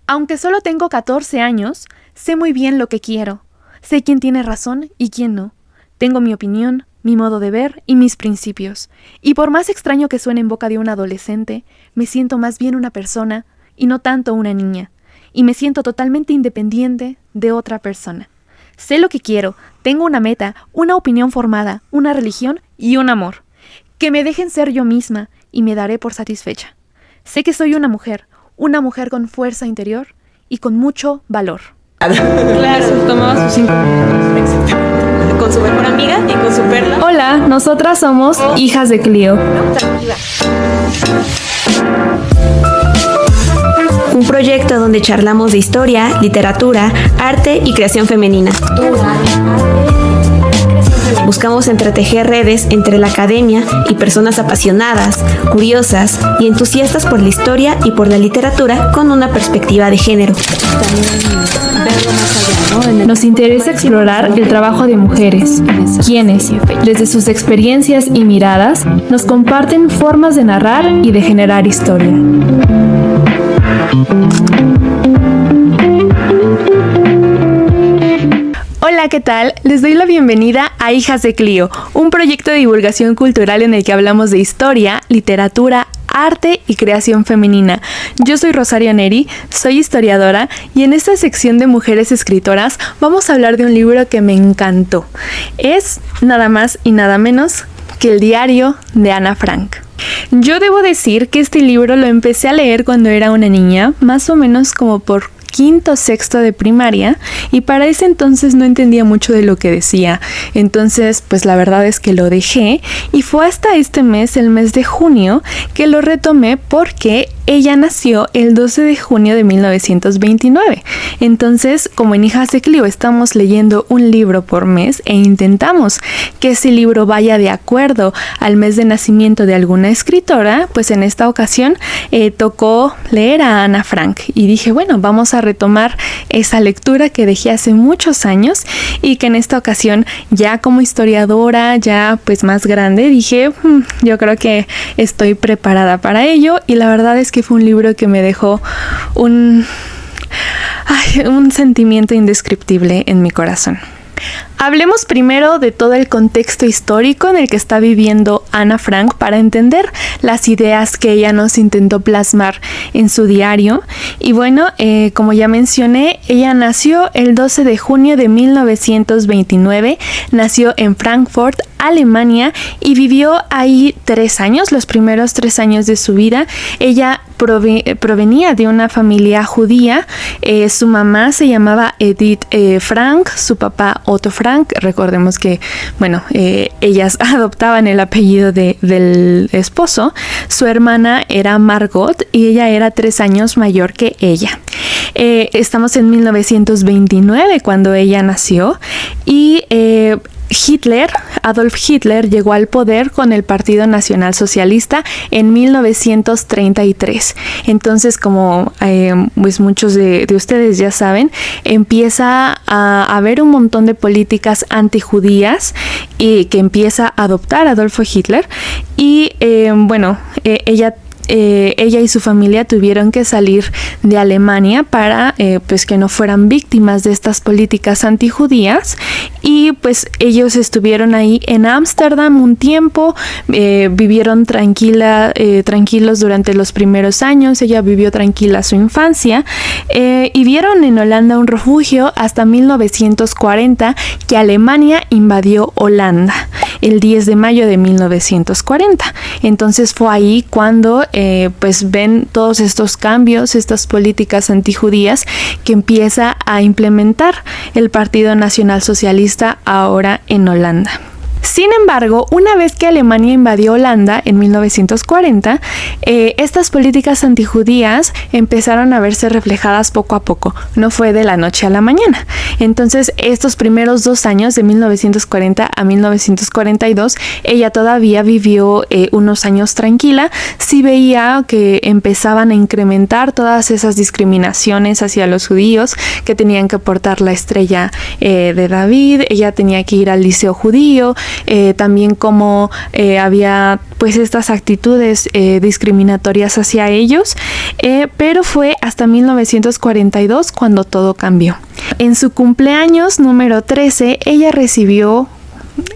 Aunque solo tengo 14 años, sé muy bien lo que quiero. Sé quién tiene razón y quién no. Tengo mi opinión, mi modo de ver y mis principios. Y por más extraño que suene en boca de un adolescente, me siento más bien una persona y no tanto una niña. Y me siento totalmente independiente de otra persona. Sé lo que quiero, tengo una meta, una opinión formada, una religión y un amor. Que me dejen ser yo misma y me daré por satisfecha. Sé que soy una mujer con fuerza interior y con mucho valor. Claro, tomaba sus 5 minutos. Con su mejor amiga y con su perla. Hola, nosotras somos Hijas de Clio. Un proyecto donde charlamos de historia, literatura, arte y creación femenina. Buscamos entretejer redes entre la academia y personas apasionadas, curiosas y entusiastas por la historia y por la literatura con una perspectiva de género. Nos interesa explorar el trabajo de mujeres, quienes, desde sus experiencias y miradas, nos comparten formas de narrar y de generar historia. Hola, ¿qué tal? Les doy la bienvenida a Hijas de Clio, un proyecto de divulgación cultural en el que hablamos de historia, literatura, arte y creación femenina. Yo soy Rosario Neri, soy historiadora y en esta sección de mujeres escritoras vamos a hablar de un libro que me encantó. Es nada más y nada menos que el diario de Ana Frank. Yo debo decir que este libro lo empecé a leer cuando era una niña, más o menos como por quinto o sexto de primaria, y para ese entonces no entendía mucho de lo que decía. Entonces, pues la verdad es que lo dejé y fue hasta este mes, el mes de junio, que lo retomé porque ella nació el 12 de junio de 1929. Entonces, como en Hijas de Clio estamos leyendo un libro por mes e intentamos que ese libro vaya de acuerdo al mes de nacimiento de alguna escritora, pues en esta ocasión tocó leer a Ana Frank y dije, bueno, vamos a retomar esa lectura que dejé hace muchos años y que en esta ocasión ya como historiadora, ya pues más grande, dije, yo creo que estoy preparada para ello y la verdad es que fue un libro que me dejó un sentimiento indescriptible en mi corazón. Hablemos primero de todo el contexto histórico en el que está viviendo Ana Frank para entender las ideas que ella nos intentó plasmar en su diario. Y bueno, como ya mencioné, ella nació el 12 de junio de 1929, nació en Frankfurt, Alemania, y vivió ahí 3 años, los primeros 3 años de su vida. Ella provenía de una familia judía. Su mamá se llamaba Edith Frank, su papá Otto Frank. Recordemos que, bueno, ellas adoptaban el apellido del esposo. Su hermana era Margot y ella era 3 años mayor que ella. Estamos en 1929 cuando ella nació y Adolf Hitler llegó al poder con el Partido Nacional Socialista en 1933. Entonces, como pues muchos de ustedes ya saben, empieza a haber un montón de políticas antijudías y que empieza a adoptar Adolfo Hitler y ella y su familia tuvieron que salir de Alemania para pues que no fueran víctimas de estas políticas antijudías y pues ellos estuvieron ahí en Ámsterdam un tiempo, vivieron tranquilos durante los primeros años. Ella vivió tranquila su infancia y vieron en Holanda un refugio hasta 1940 que Alemania invadió Holanda el 10 de mayo de 1940. Entonces fue ahí cuando pues ven todos estos cambios, estas políticas antijudías que empieza a implementar el Partido Nacional Socialista ahora en Holanda. Sin embargo, una vez que Alemania invadió Holanda en 1940, estas políticas antijudías empezaron a verse reflejadas poco a poco. No fue de la noche a la mañana. Entonces, estos primeros 2 años, de 1940 a 1942, ella todavía vivió unos años tranquila. Sí veía que empezaban a incrementar todas esas discriminaciones hacia los judíos, que tenían que portar la estrella de David. Ella tenía que ir al liceo judío. también cómo había pues estas actitudes discriminatorias hacia ellos, pero fue hasta 1942 cuando todo cambió. En su cumpleaños número 13, ella recibió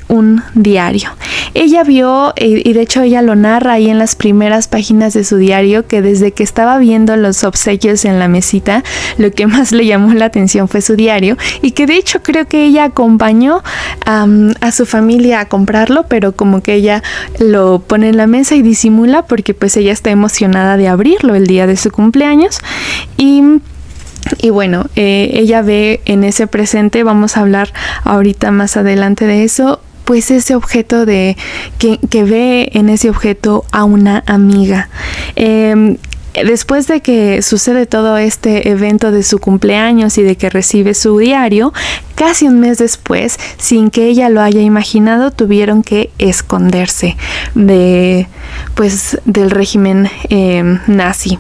un diario. Ella vio, y de hecho ella lo narra ahí en las primeras páginas de su diario, que desde que estaba viendo los obsequios en la mesita, lo que más le llamó la atención fue su diario, y que de hecho creo que ella acompañó a su familia a comprarlo, pero como que ella lo pone en la mesa y disimula porque pues ella está emocionada de abrirlo el día de su cumpleaños. Y bueno, ella ve en ese presente, vamos a hablar ahorita más adelante de eso, pues ese objeto que ve en ese objeto a una amiga. Después de que sucede todo este evento de su cumpleaños y de que recibe su diario, casi un mes después, sin que ella lo haya imaginado, tuvieron que esconderse del régimen nazi.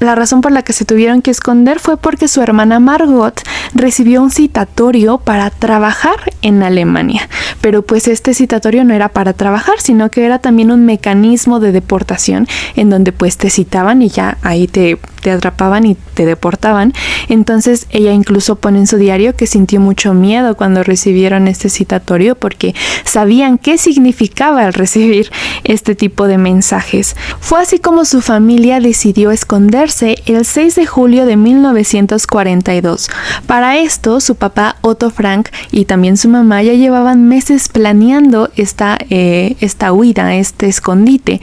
La razón por la que se tuvieron que esconder fue porque su hermana Margot recibió un citatorio para trabajar en Alemania, pero pues este citatorio no era para trabajar, sino que era también un mecanismo de deportación en donde pues te citaban y ya ahí te atrapaban y te deportaban. Entonces ella incluso pone en su diario que sintió mucho miedo cuando recibieron este citatorio porque sabían qué significaba el recibir este tipo de mensajes. Fue así como su familia decidió esconderse el 6 de julio de 1942. Para esto, su papá Otto Frank y también su mamá ya llevaban meses planeando esta huida, este escondite.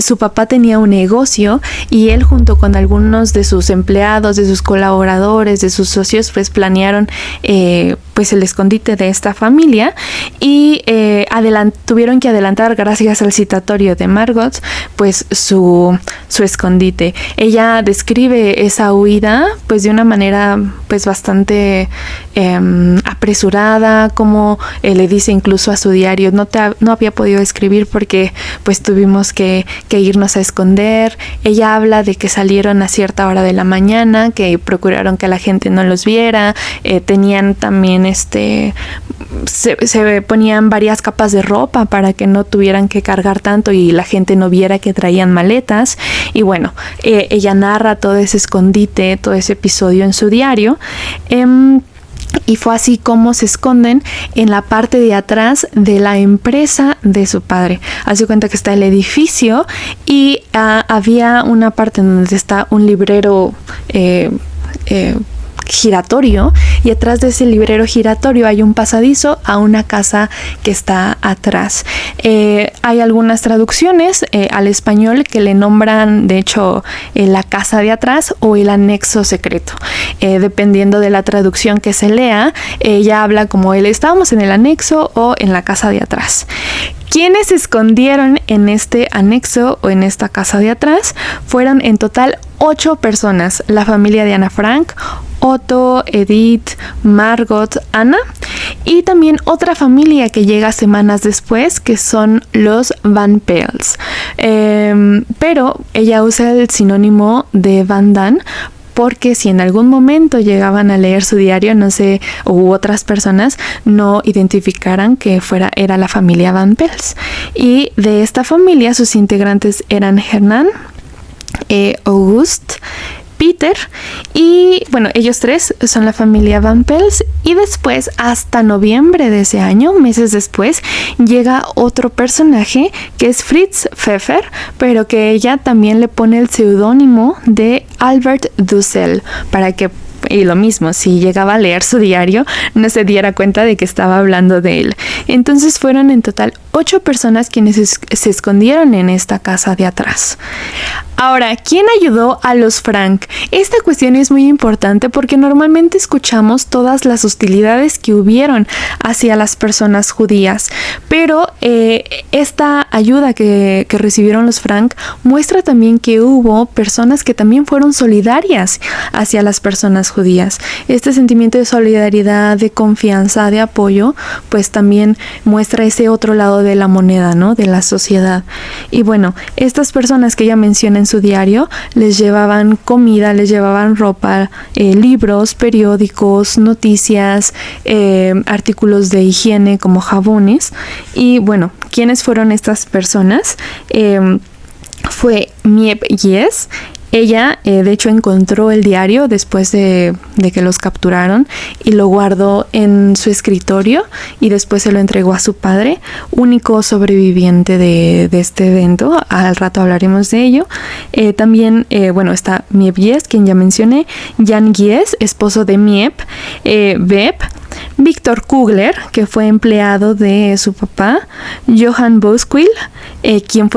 Su papá tenía un negocio y él junto con algunos de sus empleados, de sus colaboradores, de sus socios, pues planearon pues el escondite de esta familia y tuvieron que adelantar, gracias al citatorio de Margot, pues su escondite. Ella describe esa huida pues de una manera pues bastante apresurada, como le dice incluso a su diario, no había podido escribir porque pues tuvimos que irnos a esconder. Ella habla de que salieron a cierta hora de la mañana, que procuraron que la gente no los viera, tenían también se ponían varias capas de ropa para que no tuvieran que cargar tanto y la gente no viera que traían maletas. Y bueno, ella narra todo ese escondite, todo ese episodio en su diario. Y fue así como se esconden en la parte de atrás de la empresa de su padre. Hace cuenta que está el edificio y había una parte en donde está un librero giratorio, y atrás de ese librero giratorio hay un pasadizo a una casa que está atrás. Hay algunas traducciones al español que le nombran de hecho la casa de atrás o el anexo secreto, dependiendo de la traducción que se lea. Ella habla como estábamos en el anexo o en la casa de atrás. Quienes se escondieron en este anexo o en esta casa de atrás fueron en total 8 personas: la familia de Ana Frank, Otto, Edith, Margot, Ana, y también otra familia que llega semanas después, que son los Van Pels. Pero ella usa el sinónimo de Van Dan porque si en algún momento llegaban a leer su diario, no sé, u otras personas no identificaran que era la familia Van Pels. Y de esta familia sus integrantes eran Hernán, August, Peter, y bueno, ellos 3 son la familia Van Pels. Y después, hasta noviembre de ese año, meses después, llega otro personaje que es Fritz Pfeffer, pero que ella también le pone el seudónimo de Albert Dussel para que, y lo mismo, si llegaba a leer su diario, no se diera cuenta de que estaba hablando de él. Entonces fueron en total 8 personas quienes se escondieron en esta casa de atrás. Ahora, ¿quién ayudó a los Frank? Esta cuestión es muy importante porque normalmente escuchamos todas las hostilidades que hubieron hacia las personas judías, pero esta ayuda que recibieron los Frank muestra también que hubo personas que también fueron solidarias hacia las personas judías. Este sentimiento de solidaridad, de confianza, de apoyo, pues también muestra ese otro lado de la moneda, ¿no? De la sociedad. Y bueno, estas personas que ella menciona en su diario les llevaban comida, les llevaban ropa, libros, periódicos, noticias, artículos de higiene como jabones. Y bueno, ¿quiénes fueron estas personas? Fue Miep Yes. Ella, de hecho, encontró el diario después de que los capturaron y lo guardó en su escritorio y después se lo entregó a su padre, único sobreviviente de este evento. Al rato hablaremos de ello. También, está Miep Yes, quien ya mencioné, Jan Yes, esposo de Miep, Beb, Víctor Kugler, que fue empleado de su papá, Johann Bosquill, quien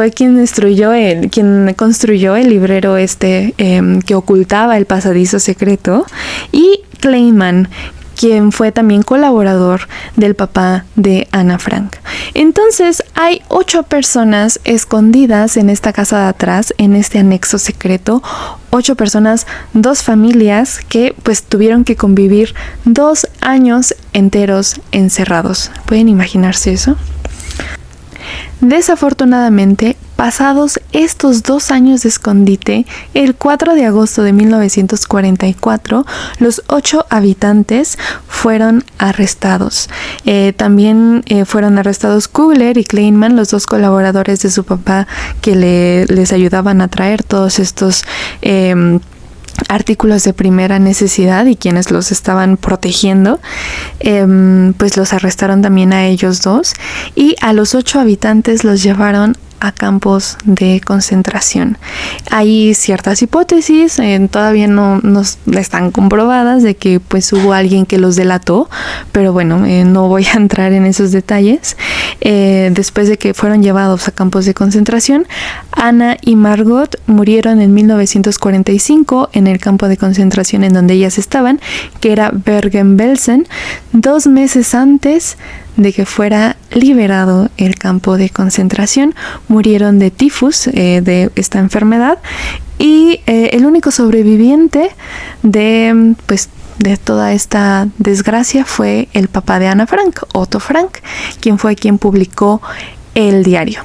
construyó el librero que ocultaba el pasadizo secreto, y Kleinman, quien fue también colaborador del papá de Ana Frank. Entonces hay 8 personas escondidas en esta casa de atrás, en este anexo secreto. 8 personas, 2 familias que pues tuvieron que convivir 2 años enteros encerrados. ¿Pueden imaginarse eso? Desafortunadamente, pasados estos 2 años de escondite, el 4 de agosto de 1944, los 8 habitantes fueron arrestados. También fueron arrestados Kugler y Kleinman, los 2 colaboradores de su papá que les ayudaban a traer todos estos artículos de primera necesidad, y quienes los estaban protegiendo, pues los arrestaron también a ellos 2, y a los 8 habitantes los llevaron a campos de concentración. Hay ciertas hipótesis, todavía no están comprobadas, de que pues hubo alguien que los delató, pero bueno, no voy a entrar en esos detalles. Después de que fueron llevados a campos de concentración, Ana y Margot murieron en 1945 en el campo de concentración en donde ellas estaban, que era Bergen-Belsen, 2 meses antes de que fuera liberado el campo de concentración. Murieron de tifus, de esta enfermedad, y el único sobreviviente de toda esta desgracia fue el papá de Ana Frank, Otto Frank, quien publicó el diario.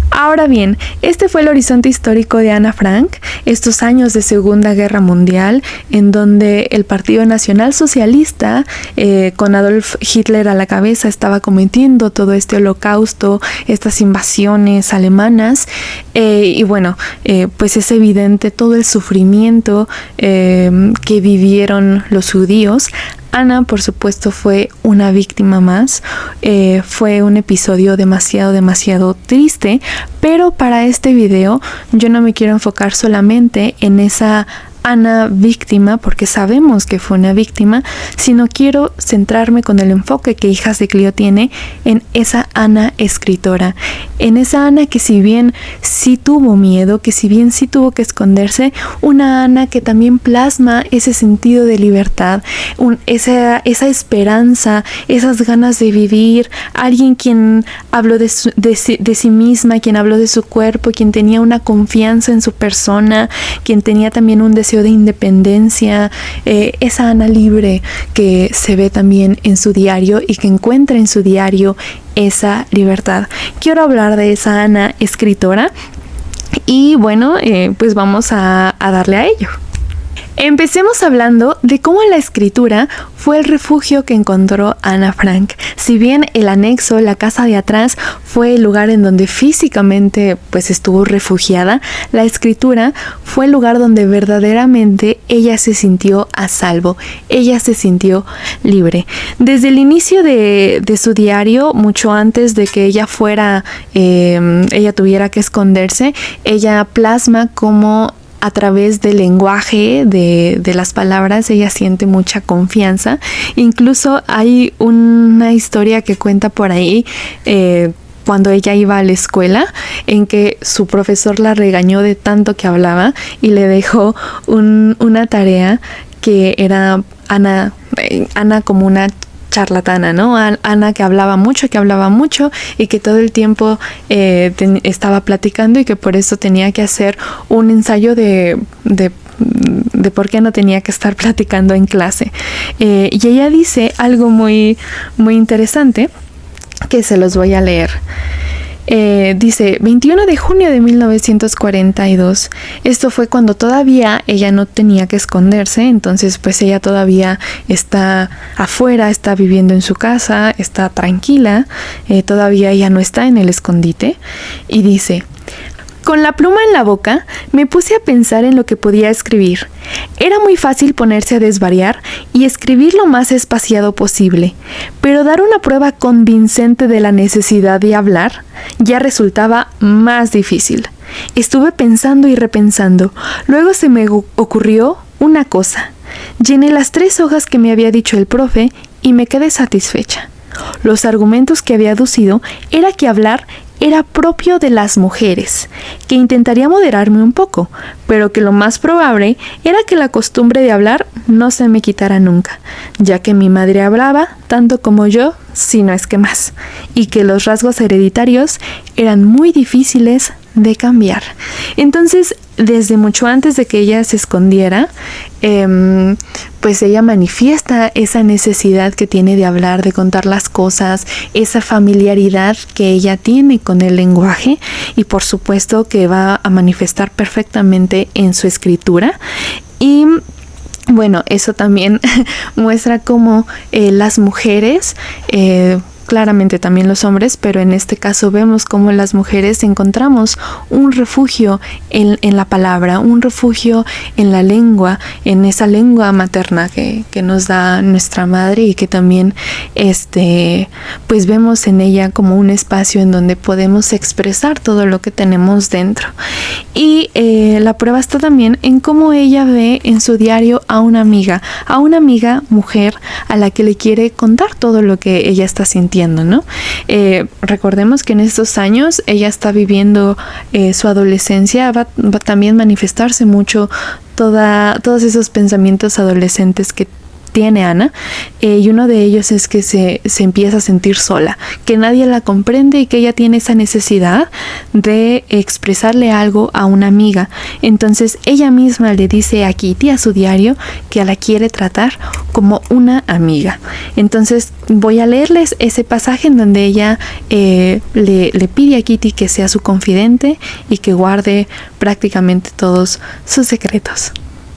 Ahora bien, este fue el horizonte histórico de Ana Frank, estos años de Segunda Guerra Mundial, en donde el Partido Nacional Socialista, con Adolf Hitler a la cabeza, estaba cometiendo todo este holocausto, estas invasiones alemanas, y bueno, pues es evidente todo el sufrimiento que vivieron los judíos. Ana, por supuesto, fue una víctima más. Fue un episodio demasiado triste, pero para este video yo no me quiero enfocar solamente en esa Ana víctima, porque sabemos que fue una víctima, sino quiero centrarme con el enfoque que Hijas de Clio tiene en esa Ana escritora, en esa Ana que si bien sí tuvo miedo, que si bien sí tuvo que esconderse, una Ana que también plasma ese sentido de libertad, esa esperanza, esas ganas de vivir, alguien quien habló de sí misma, quien habló de su cuerpo, quien tenía una confianza en su persona, quien tenía también un deseo de independencia, esa Ana libre que se ve también en su diario y que encuentra en su diario esa libertad. Quiero hablar de esa Ana escritora y bueno, pues vamos a darle a ello. Empecemos hablando de cómo la escritura fue el refugio que encontró Ana Frank. Si bien el anexo, la casa de atrás, fue el lugar en donde físicamente pues estuvo refugiada, la escritura fue el lugar donde verdaderamente ella se sintió a salvo, ella se sintió libre. Desde el inicio de su diario, mucho antes de que ella ella tuviera que esconderse, ella plasma cómo a través del lenguaje, de las palabras, ella siente mucha confianza. Incluso hay una historia que cuenta por ahí, cuando ella iba a la escuela, en que su profesor la regañó de tanto que hablaba y le dejó una tarea que era Ana como una charlatana, ¿no? Ana que hablaba mucho y que todo el tiempo estaba platicando, y que por eso tenía que hacer un ensayo de por qué no tenía que estar platicando en clase. Y ella dice algo muy, muy interesante que se los voy a leer. Dice 21 de junio de 1942. Esto fue cuando todavía ella no tenía que esconderse, entonces pues ella todavía está afuera, está viviendo en su casa, está tranquila, todavía ella no está en el escondite. Y dice: con la pluma en la boca, me puse a pensar en lo que podía escribir. Era muy fácil ponerse a desvariar y escribir lo más espaciado posible, pero dar una prueba convincente de la necesidad de hablar ya resultaba más difícil. Estuve pensando y repensando. Luego se me ocurrió una cosa. Llené las 3 hojas que me había dicho el profe y me quedé satisfecha. Los argumentos que había aducido era que hablar era propio de las mujeres, que intentaría moderarme un poco, pero que lo más probable era que la costumbre de hablar no se me quitara nunca, ya que mi madre hablaba tanto como yo, si no es que más, y que los rasgos hereditarios eran muy difíciles de cambiar. Entonces, desde mucho antes de que ella se escondiera, pues ella manifiesta esa necesidad que tiene de hablar, de contar las cosas, esa familiaridad que ella tiene con el lenguaje, y por supuesto que va a manifestar perfectamente en su escritura. Y bueno, eso también muestra cómo las mujeres, claramente también los hombres, pero en este caso vemos cómo las mujeres encontramos un refugio en la palabra, un refugio en la lengua, en esa lengua materna que nos da nuestra madre, y que también pues vemos en ella como un espacio en donde podemos expresar todo lo que tenemos dentro. Y la prueba está también en cómo ella ve en su diario a una amiga mujer a la que le quiere contar todo lo que ella está sintiendo, ¿no? Recordemos que en estos años ella está viviendo su adolescencia, va también a manifestarse mucho todos esos pensamientos adolescentes que tiene Ana, y uno de ellos es que se empieza a sentir sola, que nadie la comprende y que ella tiene esa necesidad de expresarle algo a una amiga. Entonces ella misma le dice a Kitty, a su diario, que la quiere tratar como una amiga. Entonces voy a leerles ese pasaje en donde ella le pide a Kitty que sea su confidente y que guarde prácticamente todos sus secretos.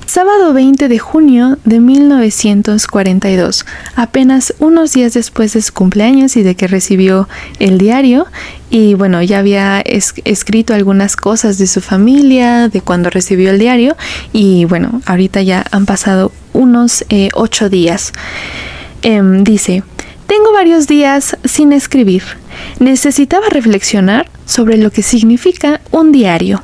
Sábado 20 de junio de 1942, apenas unos días después de su cumpleaños y de que recibió el diario. Y bueno, ya había escrito algunas cosas de su familia, de cuando recibió el diario. Y bueno, ahorita ya han pasado unos 8 días. Dice: tengo varios días sin escribir. Necesitaba reflexionar sobre lo que significa un diario.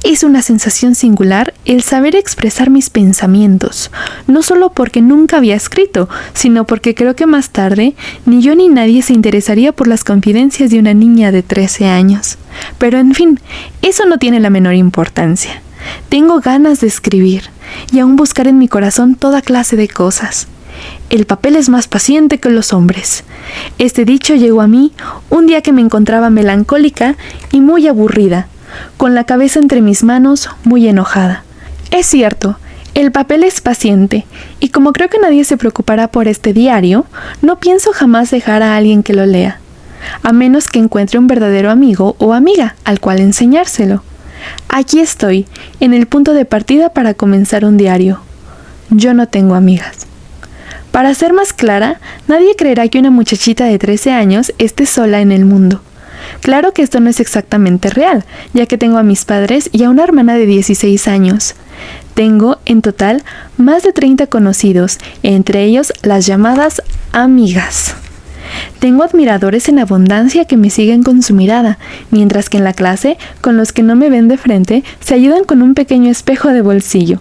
Es una sensación singular el saber expresar mis pensamientos, no solo porque nunca había escrito, sino porque creo que más tarde ni yo ni nadie se interesaría por las confidencias de una niña de 13 años. Pero en fin, eso no tiene la menor importancia. Tengo ganas de escribir y aún buscar en mi corazón toda clase de cosas. El papel es más paciente que los hombres. Este dicho llegó a mí un día que me encontraba melancólica y muy aburrida, con la cabeza entre mis manos, muy enojada. Es cierto, el papel es paciente, y como creo que nadie se preocupará por este diario, no pienso jamás dejar a alguien que lo lea, a menos que encuentre un verdadero amigo o amiga al cual enseñárselo. Aquí estoy, en el punto de partida para comenzar un diario. Yo no tengo amigas. Para ser más clara, nadie creerá que una muchachita de 13 años esté sola en el mundo. Claro que esto no es exactamente real, ya que tengo a mis padres y a una hermana de 16 años. Tengo, en total, más de 30 conocidos, entre ellos las llamadas amigas. Tengo admiradores en abundancia que me siguen con su mirada, mientras que en la clase, con los que no me ven de frente, se ayudan con un pequeño espejo de bolsillo.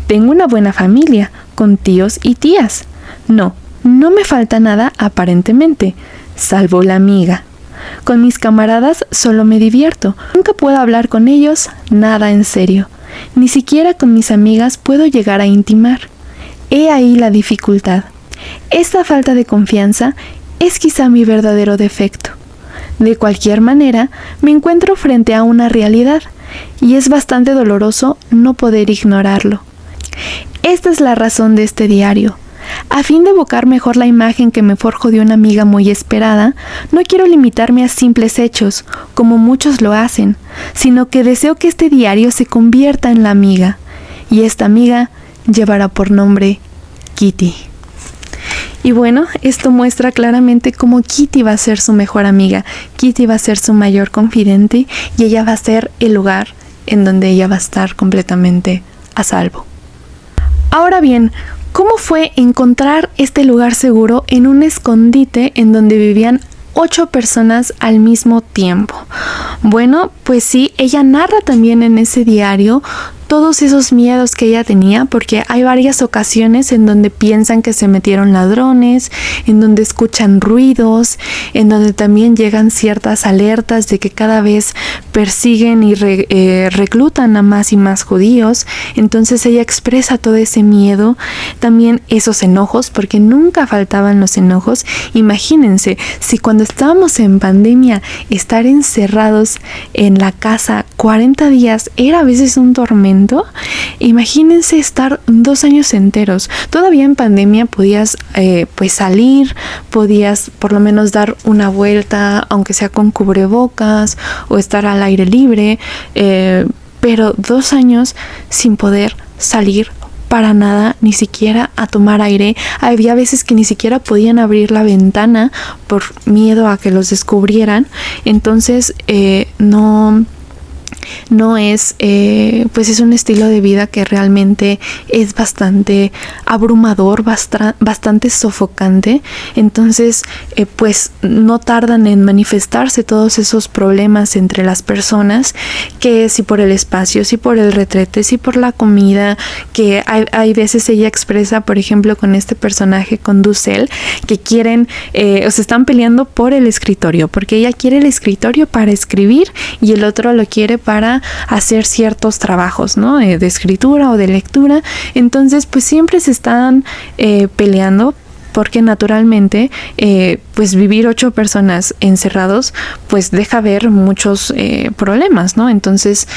Tengo una buena familia, con tíos y tías. No me falta nada aparentemente, salvo la amiga. Con mis camaradas solo me divierto. Nunca puedo hablar con ellos nada en serio. Ni siquiera con mis amigas puedo llegar a intimar. He ahí la dificultad. Esta falta de confianza es quizá mi verdadero defecto. De cualquier manera, me encuentro frente a una realidad, y es bastante doloroso no poder ignorarlo. Esta es la razón de este diario. A fin de evocar mejor la imagen que me forjo de una amiga muy esperada, no quiero limitarme a simples hechos, como muchos lo hacen, sino que deseo que este diario se convierta en la amiga, y esta amiga llevará por nombre Kitty. Y bueno, esto muestra claramente cómo Kitty va a ser su mejor amiga, Kitty va a ser su mayor confidente y ella va a ser el lugar en donde ella va a estar completamente a salvo. Ahora bien, ¿cómo fue encontrar este lugar seguro en un escondite en donde vivían 8 personas al mismo tiempo? Bueno, pues sí, ella narra también en ese diario todos esos miedos que ella tenía, porque hay varias ocasiones en donde piensan que se metieron ladrones, en donde escuchan ruidos, en donde también llegan ciertas alertas de que cada vez persiguen y reclutan a más y más judíos. Entonces ella expresa todo ese miedo, también esos enojos, porque nunca faltaban los enojos. Imagínense, si cuando estábamos en pandemia, estar encerrados en la casa 40 días era a veces un tormento. Imagínense estar 2 años enteros. Todavía en pandemia podías pues salir, podías por lo menos dar una vuelta, aunque sea con cubrebocas, o estar al aire libre, pero 2 años sin poder salir para nada, ni siquiera a tomar aire. Había veces que ni siquiera podían abrir la ventana por miedo a que los descubrieran. Entonces no es, pues es un estilo de vida que realmente es bastante abrumador, bastante sofocante. Entonces, pues no tardan en manifestarse todos esos problemas entre las personas, que si por el espacio, si por el retrete, si por la comida, que hay veces ella expresa, por ejemplo, con este personaje, con Dussel, que quieren, o se están peleando por el escritorio, porque ella quiere el escritorio para escribir y el otro lo quiere para hacer ciertos trabajos, ¿no? De escritura o de lectura. Entonces, pues siempre se están peleando, porque naturalmente pues vivir 8 personas encerrados pues deja ver muchos problemas, ¿no? Entonces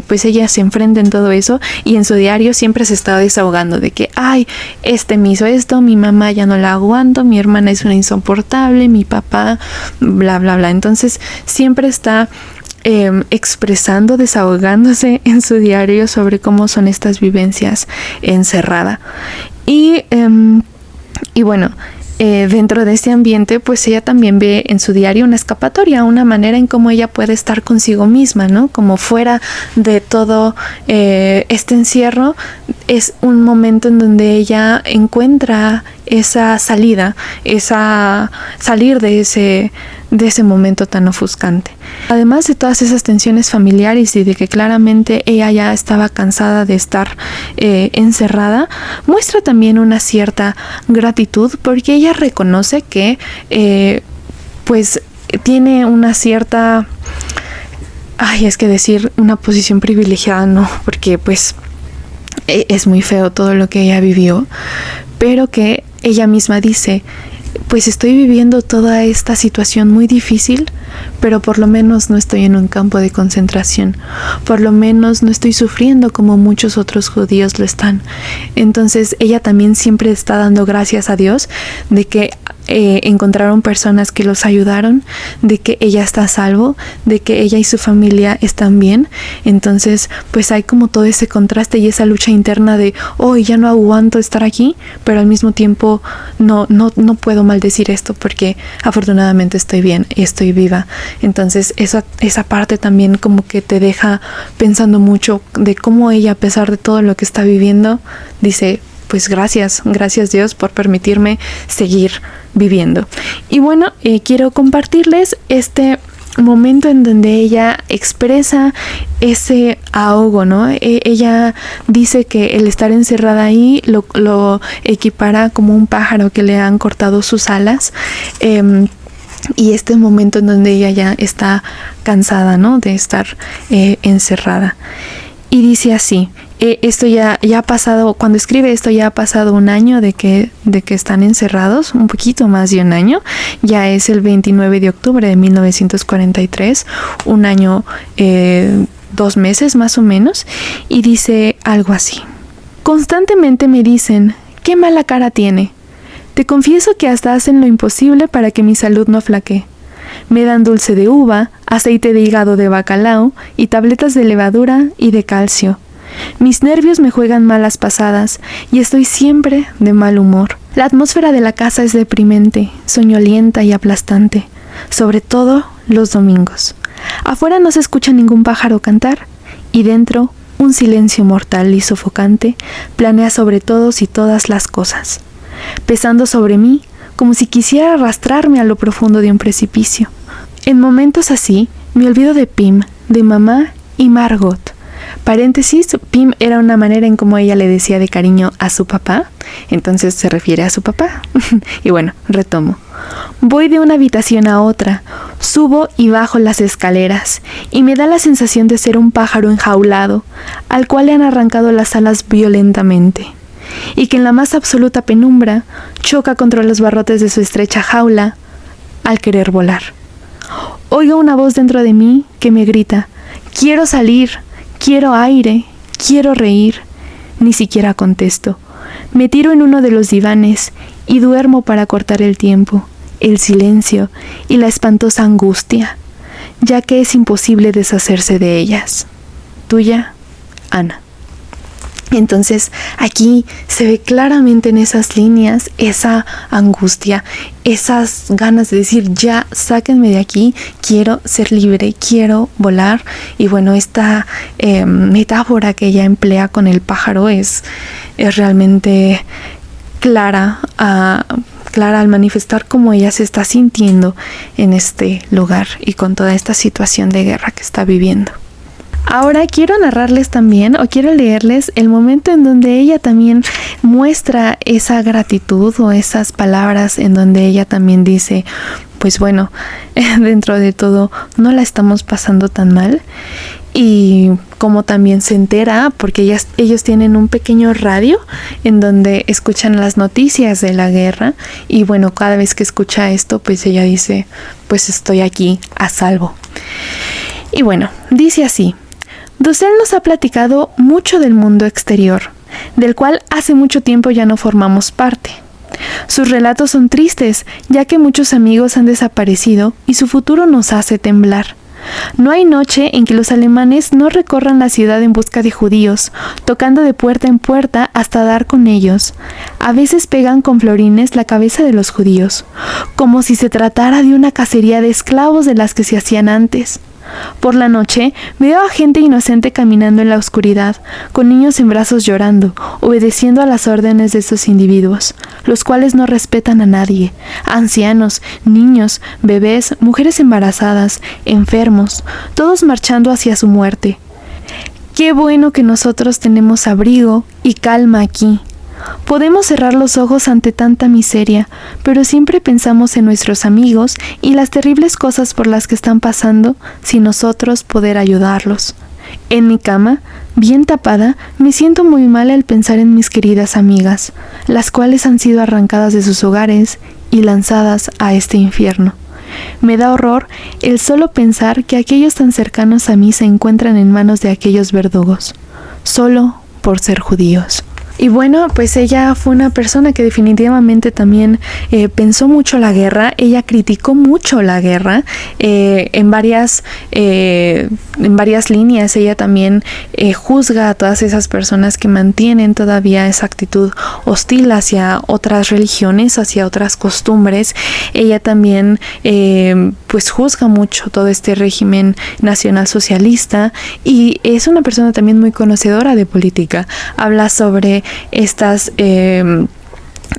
pues ella se enfrenta en todo eso, y en su diario siempre se está desahogando de que ay, me hizo esto, mi mamá ya no la aguanto, mi hermana es una insoportable, mi papá, bla bla bla. Entonces siempre está expresando, desahogándose en su diario sobre cómo son estas vivencias encerrada. Y bueno, dentro de este ambiente, pues ella también ve en su diario una escapatoria, una manera en cómo ella puede estar consigo misma, ¿no? Como fuera de todo este encierro, es un momento en donde ella encuentra esa salida, salir de ese momento tan ofuscante. Además de todas esas tensiones familiares y de que claramente ella ya estaba cansada de estar encerrada, muestra también una cierta gratitud, porque ella reconoce que pues tiene una cierta, es que decir una posición privilegiada, no, porque pues es muy feo todo lo que ella vivió, pero que ella misma dice, pues estoy viviendo toda esta situación muy difícil, pero por lo menos no estoy en un campo de concentración, por lo menos no estoy sufriendo como muchos otros judíos lo están. Entonces ella también siempre está dando gracias a Dios de que encontraron personas que los ayudaron, de que ella está a salvo, de que ella y su familia están bien. Entonces pues hay como todo ese contraste y esa lucha interna de ya no aguanto estar aquí, pero al mismo tiempo no puedo maldecir esto porque afortunadamente estoy bien y estoy viva. Entonces esa parte también como que te deja pensando mucho de cómo ella, a pesar de todo lo que está viviendo, dice pues gracias Dios por permitirme seguir viviendo. Y bueno, quiero compartirles este momento en donde ella expresa ese ahogo, ¿no? Ella dice que el estar encerrada ahí lo equipara como un pájaro que le han cortado sus alas, y este momento en donde ella ya está cansada, ¿no? De estar encerrada. Y dice así, esto ya ha pasado, cuando escribe esto ya ha pasado 1 año de que están encerrados, un poquito más de 1 año, ya es el 29 de octubre de 1943, 1 año, 2 meses más o menos, y dice algo así: constantemente me dicen, qué mala cara tiene, Te confieso que hasta hacen lo imposible para que mi salud no flaquee. Me dan dulce de uva, aceite de hígado de bacalao y tabletas de levadura y de calcio. Mis nervios me juegan malas pasadas y estoy siempre de mal humor. La atmósfera de la casa es deprimente, soñolienta y aplastante, sobre todo los domingos. Afuera no se escucha ningún pájaro cantar y dentro un silencio mortal y sofocante planea sobre todos y todas las cosas, pesando sobre mí como si quisiera arrastrarme a lo profundo de un precipicio. En momentos así me olvido de Pim, de mamá y Margot. Paréntesis, Pim era una manera en cómo ella le decía de cariño a su papá, entonces se refiere a su papá. Y bueno, retomo. Voy de una habitación a otra, subo y bajo las escaleras, y me da la sensación de ser un pájaro enjaulado, al cual le han arrancado las alas violentamente, y que en la más absoluta penumbra choca contra los barrotes de su estrecha jaula al querer volar. Oigo una voz dentro de mí que me grita: quiero salir, quiero aire, quiero reír. Ni siquiera contesto. Me tiro en uno de los divanes y duermo para cortar el tiempo, el silencio y la espantosa angustia, ya que es imposible deshacerse de ellas. Tuya, Ana. Entonces aquí se ve claramente en esas líneas esa angustia, esas ganas de decir: ya, sáquenme de aquí, quiero ser libre, quiero volar. Y bueno, esta metáfora que ella emplea con el pájaro es realmente clara al manifestar cómo ella se está sintiendo en este lugar y con toda esta situación de guerra que está viviendo. Ahora quiero narrarles también, o quiero leerles el momento en donde ella también muestra esa gratitud o esas palabras en donde ella también dice: pues bueno, dentro de todo no la estamos pasando tan mal. Y como también se entera, porque ellos tienen un pequeño radio en donde escuchan las noticias de la guerra, y bueno, cada vez que escucha esto, pues ella dice: pues estoy aquí a salvo. Y bueno, dice así: Dussel nos ha platicado mucho del mundo exterior, del cual hace mucho tiempo ya no formamos parte. Sus relatos son tristes, ya que muchos amigos han desaparecido y su futuro nos hace temblar. No hay noche en que los alemanes no recorran la ciudad en busca de judíos, tocando de puerta en puerta hasta dar con ellos. A veces pegan con florines la cabeza de los judíos, como si se tratara de una cacería de esclavos de las que se hacían antes. Por la noche veo a gente inocente caminando en la oscuridad, con niños en brazos llorando, obedeciendo a las órdenes de estos individuos, los cuales no respetan a nadie: ancianos, niños, bebés, mujeres embarazadas, enfermos, todos marchando hacia su muerte. Qué bueno que nosotros tenemos abrigo y calma aquí. Podemos cerrar los ojos ante tanta miseria, pero siempre pensamos en nuestros amigos y las terribles cosas por las que están pasando, sin nosotros poder ayudarlos. En mi cama, bien tapada, me siento muy mal al pensar en mis queridas amigas, las cuales han sido arrancadas de sus hogares y lanzadas a este infierno. Me da horror el solo pensar que aquellos tan cercanos a mí se encuentran en manos de aquellos verdugos, solo por ser judíos. Y bueno, pues ella fue una persona que definitivamente también pensó mucho la guerra. Ella criticó mucho la guerra en varias líneas. Ella también juzga a todas esas personas que mantienen todavía esa actitud hostil hacia otras religiones, hacia otras costumbres. Ella también pues juzga mucho todo este régimen nacionalsocialista, y es una persona también muy conocedora de política. Habla sobre estas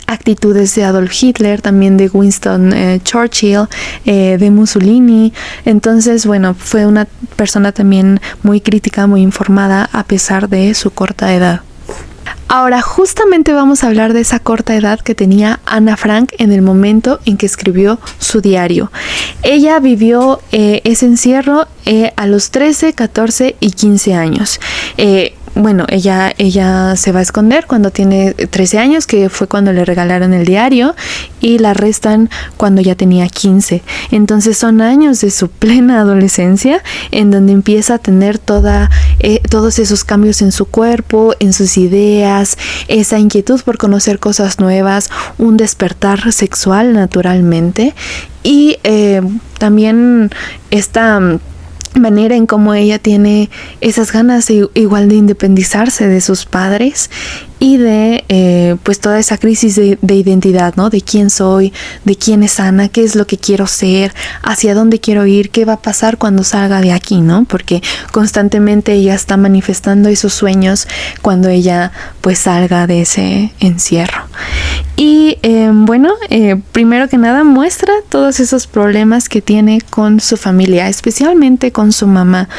actitudes de Adolf Hitler, también de Winston Churchill, de Mussolini. Entonces, bueno, fue una persona también muy crítica, muy informada, a pesar de su corta edad. Ahora, justamente vamos a hablar de esa corta edad que tenía Ana Frank en el momento en que escribió su diario. Ella vivió ese encierro a los 13, 14 y 15 años. bueno, ella se va a esconder cuando tiene 13 años, que fue cuando le regalaron el diario, y la arrestan cuando ya tenía 15. Entonces son años de su plena adolescencia en donde empieza a tener todos esos cambios en su cuerpo, en sus ideas, esa inquietud por conocer cosas nuevas, un despertar sexual naturalmente, y también esta manera en cómo ella tiene esas ganas igual de independizarse de sus padres y de pues toda esa crisis de identidad, ¿no? De quién soy, de quién es Ana, qué es lo que quiero ser, hacia dónde quiero ir, qué va a pasar cuando salga de aquí, ¿no? Porque constantemente ella está manifestando esos sueños cuando ella pues salga de ese encierro. Y primero que nada muestra todos esos problemas que tiene con su familia, especialmente con su mamá,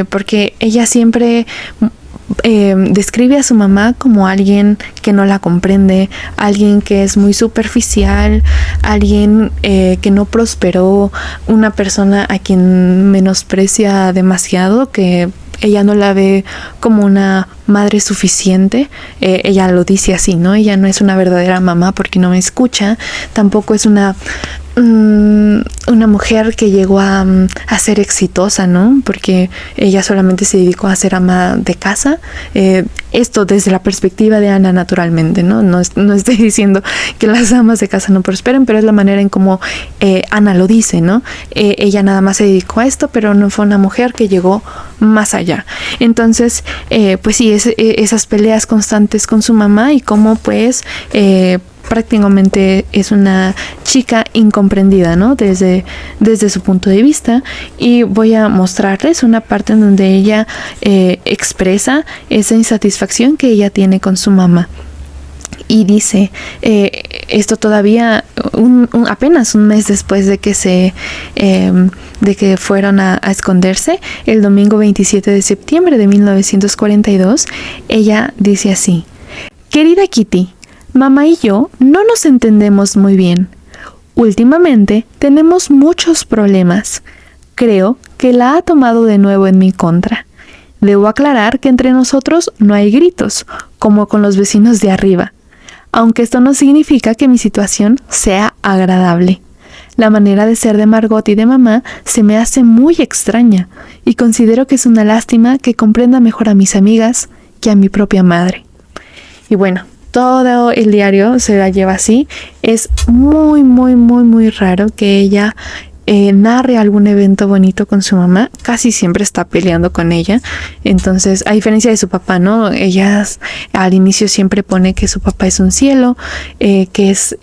porque ella siempre describe a su mamá como alguien que no la comprende, alguien que es muy superficial, alguien que no prosperó, una persona a quien menosprecia demasiado, que ella no la ve como una madre suficiente. Ella lo dice así, ¿no? Ella no es una verdadera mamá porque no me escucha, tampoco es una mujer que llegó a ser exitosa, ¿no? Porque ella solamente se dedicó a ser ama de casa. Esto desde la perspectiva de Ana, naturalmente, ¿no? No estoy diciendo que las amas de casa no prosperen, pero es la manera en cómo Ana lo dice, ¿no? Ella nada más se dedicó a esto, pero no fue una mujer que llegó más allá. Entonces, pues sí, esas peleas constantes con su mamá y cómo pues prácticamente es una chica incomprendida, ¿no? Desde su punto de vista. Y voy a mostrarles una parte en donde ella expresa esa insatisfacción que ella tiene con su mamá. Y dice, esto todavía apenas un mes después de que fueron a esconderse, el domingo 27 de septiembre de 1942, ella dice así: querida Kitty, mamá y yo no nos entendemos muy bien. Últimamente tenemos muchos problemas. Creo que la ha tomado de nuevo en mi contra. Debo aclarar que entre nosotros no hay gritos, como con los vecinos de arriba, aunque esto no significa que mi situación sea agradable. La manera de ser de Margot y de mamá se me hace muy extraña y considero que es una lástima que comprenda mejor a mis amigas que a mi propia madre. Y bueno, todo el diario se la lleva así. Es muy, muy, muy, muy raro que ella narre algún evento bonito con su mamá. Casi siempre está peleando con ella. Entonces, a diferencia de su papá, ¿no? Ella al inicio siempre pone que su papá es un cielo, que es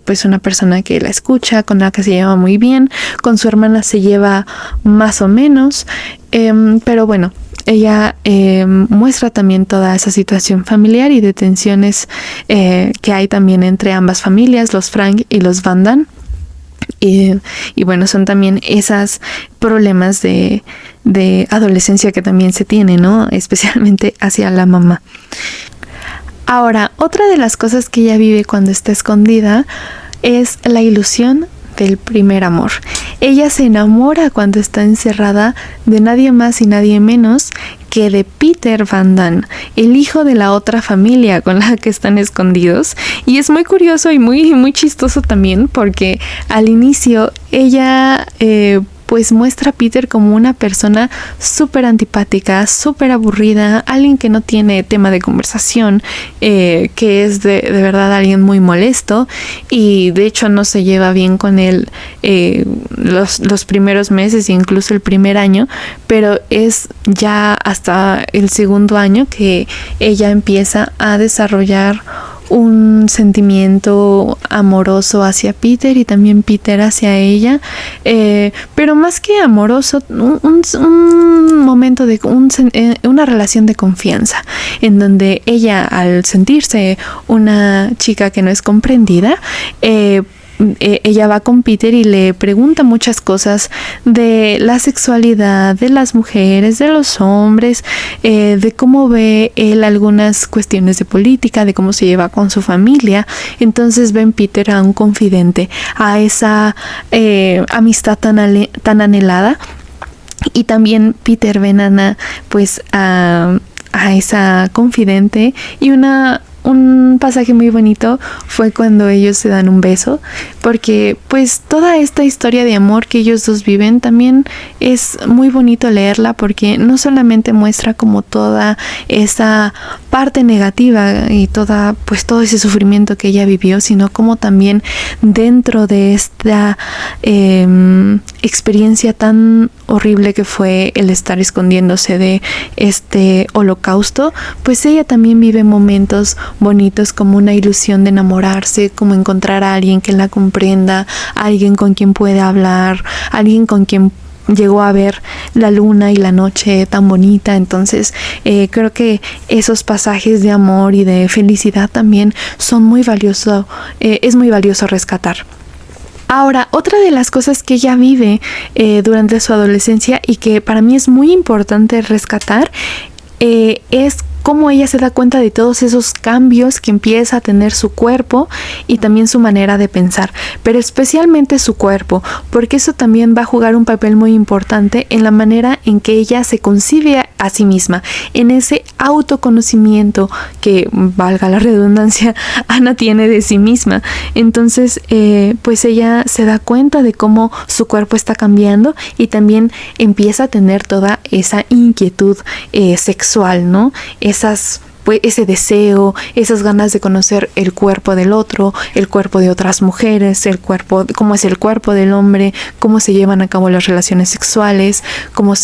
pues una persona que la escucha, con la que se lleva muy bien. Con su hermana se lleva más o menos. Pero bueno, ella muestra también toda esa situación familiar y de tensiones que hay también entre ambas familias, los Frank y los Van Damme. Y bueno, son también esos problemas de adolescencia que también se tiene, ¿no? Especialmente hacia la mamá. Ahora, otra de las cosas que ella vive cuando está escondida es la ilusión del primer amor. Ella se enamora cuando está encerrada de nadie más y nadie menos que de Peter Van Damme, el hijo de la otra familia con la que están escondidos. Y es muy curioso y muy, muy chistoso también, porque al inicio ella pues muestra a Peter como una persona súper antipática, súper aburrida, alguien que no tiene tema de conversación, que es de verdad alguien muy molesto, y de hecho no se lleva bien con él los primeros meses e incluso el primer año, pero es ya hasta el segundo año que ella empieza a desarrollar un sentimiento amoroso hacia Peter y también Peter hacia ella, pero más que amoroso, un momento de una relación de confianza, en donde ella, al sentirse una chica que no es comprendida, ella va con Peter y le pregunta muchas cosas de la sexualidad, de las mujeres, de los hombres, de cómo ve él algunas cuestiones de política, de cómo se lleva con su familia. Entonces ven Peter a un confidente, a esa amistad tan anhelada. Y también Peter ven a Ana pues a a esa confidente, y un pasaje muy bonito fue cuando ellos se dan un beso, porque pues toda esta historia de amor que ellos dos viven también es muy bonito leerla, porque no solamente muestra como toda esa parte negativa y todo ese sufrimiento que ella vivió, sino como también dentro de esta experiencia tan horrible que fue el estar escondiéndose de este holocausto, pues ella también vive momentos bonitos, como una ilusión de enamorarse, como encontrar a alguien que la comprenda, alguien con quien puede hablar, alguien con quien llegó a ver la luna y la noche tan bonita. Entonces creo que esos pasajes de amor y de felicidad también son muy valiosos, es muy valioso rescatar. Ahora, otra de las cosas que ella vive durante su adolescencia y que para mí es muy importante rescatar es cómo ella se da cuenta de todos esos cambios que empieza a tener su cuerpo y también su manera de pensar, pero especialmente su cuerpo, porque eso también va a jugar un papel muy importante en la manera en que ella se concibe a sí misma, en ese autoconocimiento que, valga la redundancia, Ana tiene de sí misma. Entonces pues ella se da cuenta de cómo su cuerpo está cambiando y también empieza a tener toda esa inquietud sexual, ¿no? Ese deseo, esas ganas de conocer el cuerpo del otro, el cuerpo de otras mujeres, cómo es el cuerpo del hombre, cómo se llevan a cabo las relaciones sexuales, cómo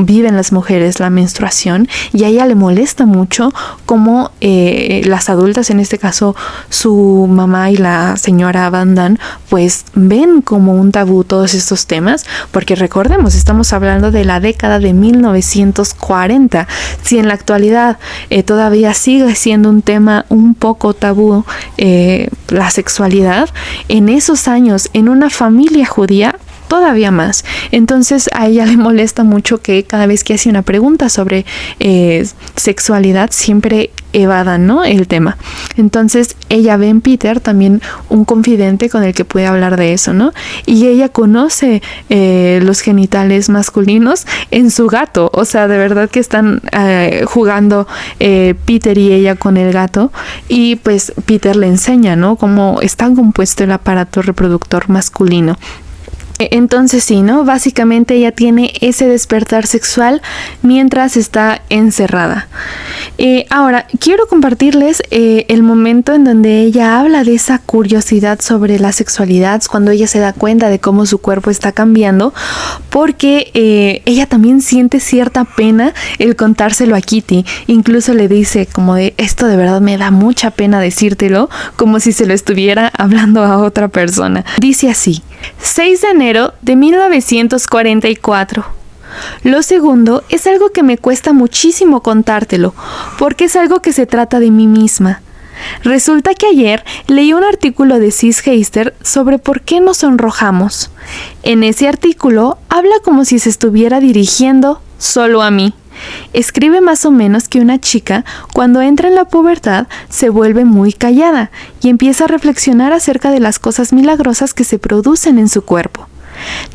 viven las mujeres la menstruación. Y a ella le molesta mucho cómo las adultas, en este caso su mamá y la señora Van Damme, pues ven como un tabú todos estos temas, porque recordemos, estamos hablando de la década de 1940. Si en la actualidad todavía sigue siendo un tema un poco tabú la sexualidad, en esos años, en una familia judía, todavía más. Entonces a ella le molesta mucho que cada vez que hace una pregunta sobre sexualidad siempre evadan, ¿no?, el tema. Entonces ella ve en Peter también un confidente con el que puede hablar de eso, ¿no? Y ella conoce los genitales masculinos en su gato. O sea, de verdad que están jugando Peter y ella con el gato, y pues Peter le enseña, ¿no?, cómo está compuesto el aparato reproductor masculino. Entonces sí, ¿no? Básicamente ella tiene ese despertar sexual mientras está encerrada. Ahora, quiero compartirles el momento en donde ella habla de esa curiosidad sobre la sexualidad, cuando ella se da cuenta de cómo su cuerpo está cambiando, porque ella también siente cierta pena el contárselo a Kitty. Incluso le dice como de, esto de verdad me da mucha pena decírtelo, como si se lo estuviera hablando a otra persona. Dice así: 6 de enero de 1944. Lo segundo es algo que me cuesta muchísimo contártelo, porque es algo que se trata de mí misma. Resulta que ayer leí un artículo de Sis Heister sobre por qué nos sonrojamos. En ese artículo habla como si se estuviera dirigiendo solo a mí. Escribe más o menos que una chica, cuando entra en la pubertad, se vuelve muy callada y empieza a reflexionar acerca de las cosas milagrosas que se producen en su cuerpo.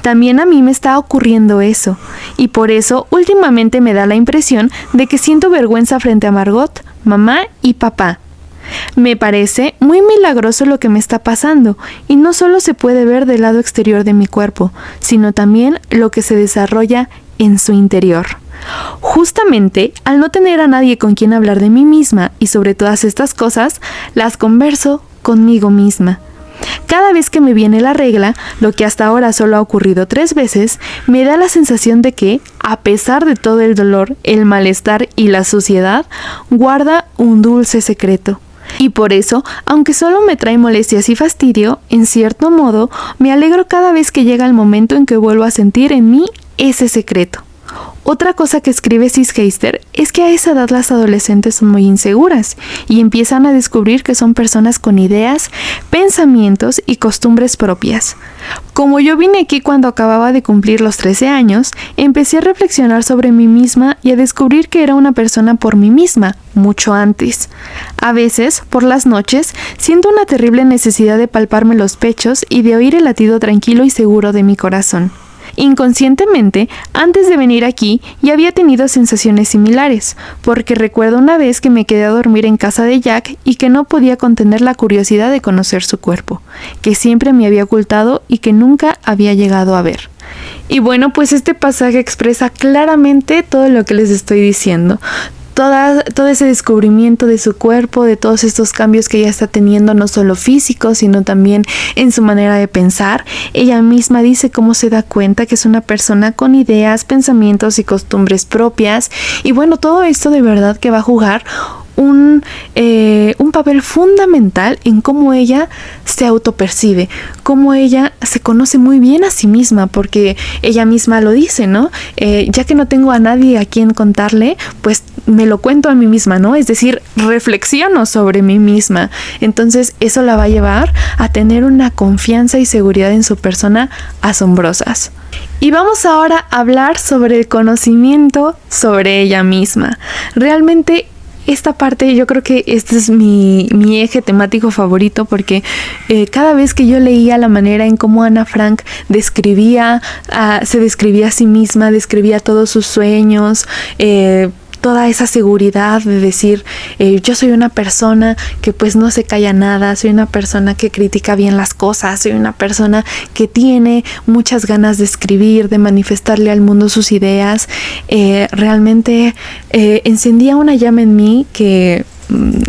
También a mí me está ocurriendo eso, y por eso últimamente me da la impresión de que siento vergüenza frente a Margot, mamá y papá. Me parece muy milagroso lo que me está pasando, y no solo se puede ver del lado exterior de mi cuerpo, sino también lo que se desarrolla en su interior. Justamente, al no tener a nadie con quien hablar de mí misma y sobre todas estas cosas, las converso conmigo misma. Cada vez que me viene la regla, lo que hasta ahora solo ha ocurrido 3 veces, me da la sensación de que, a pesar de todo el dolor, el malestar y la suciedad, guarda un dulce secreto. Y por eso, aunque solo me trae molestias y fastidio, en cierto modo, me alegro cada vez que llega el momento en que vuelvo a sentir en mí ese secreto. Otra cosa que escribe Sis Heister es que a esa edad las adolescentes son muy inseguras y empiezan a descubrir que son personas con ideas, pensamientos y costumbres propias. Como yo vine aquí cuando acababa de cumplir los 13 años, empecé a reflexionar sobre mí misma y a descubrir que era una persona por mí misma, mucho antes. A veces, por las noches, siento una terrible necesidad de palparme los pechos y de oír el latido tranquilo y seguro de mi corazón. Inconscientemente, antes de venir aquí, ya había tenido sensaciones similares, porque recuerdo una vez que me quedé a dormir en casa de Jack y que no podía contener la curiosidad de conocer su cuerpo, que siempre me había ocultado y que nunca había llegado a ver. Y bueno, pues este pasaje expresa claramente todo lo que les estoy diciendo. Todo ese descubrimiento de su cuerpo, de todos estos cambios que ella está teniendo, no solo físicos, sino también en su manera de pensar. Ella misma dice cómo se da cuenta que es una persona con ideas, pensamientos y costumbres propias. Y bueno, todo esto de verdad que va a jugar un papel fundamental en cómo ella se autopercibe, cómo ella se conoce muy bien a sí misma, porque ella misma lo dice, ¿no? Ya que no tengo a nadie a quien contarle, pues me lo cuento a mí misma, ¿no? Es decir, reflexiono sobre mí misma. Entonces eso la va a llevar a tener una confianza y seguridad en su persona asombrosas. Y vamos ahora a hablar sobre el conocimiento sobre ella misma. Realmente esta parte yo creo que este es mi eje temático favorito, porque cada vez que yo leía la manera en cómo Ana Frank se describía a sí misma, describía todos sus sueños, toda esa seguridad de decir, yo soy una persona que pues no se calla nada, soy una persona que critica bien las cosas, soy una persona que tiene muchas ganas de escribir, de manifestarle al mundo sus ideas. Realmente encendía una llama en mí que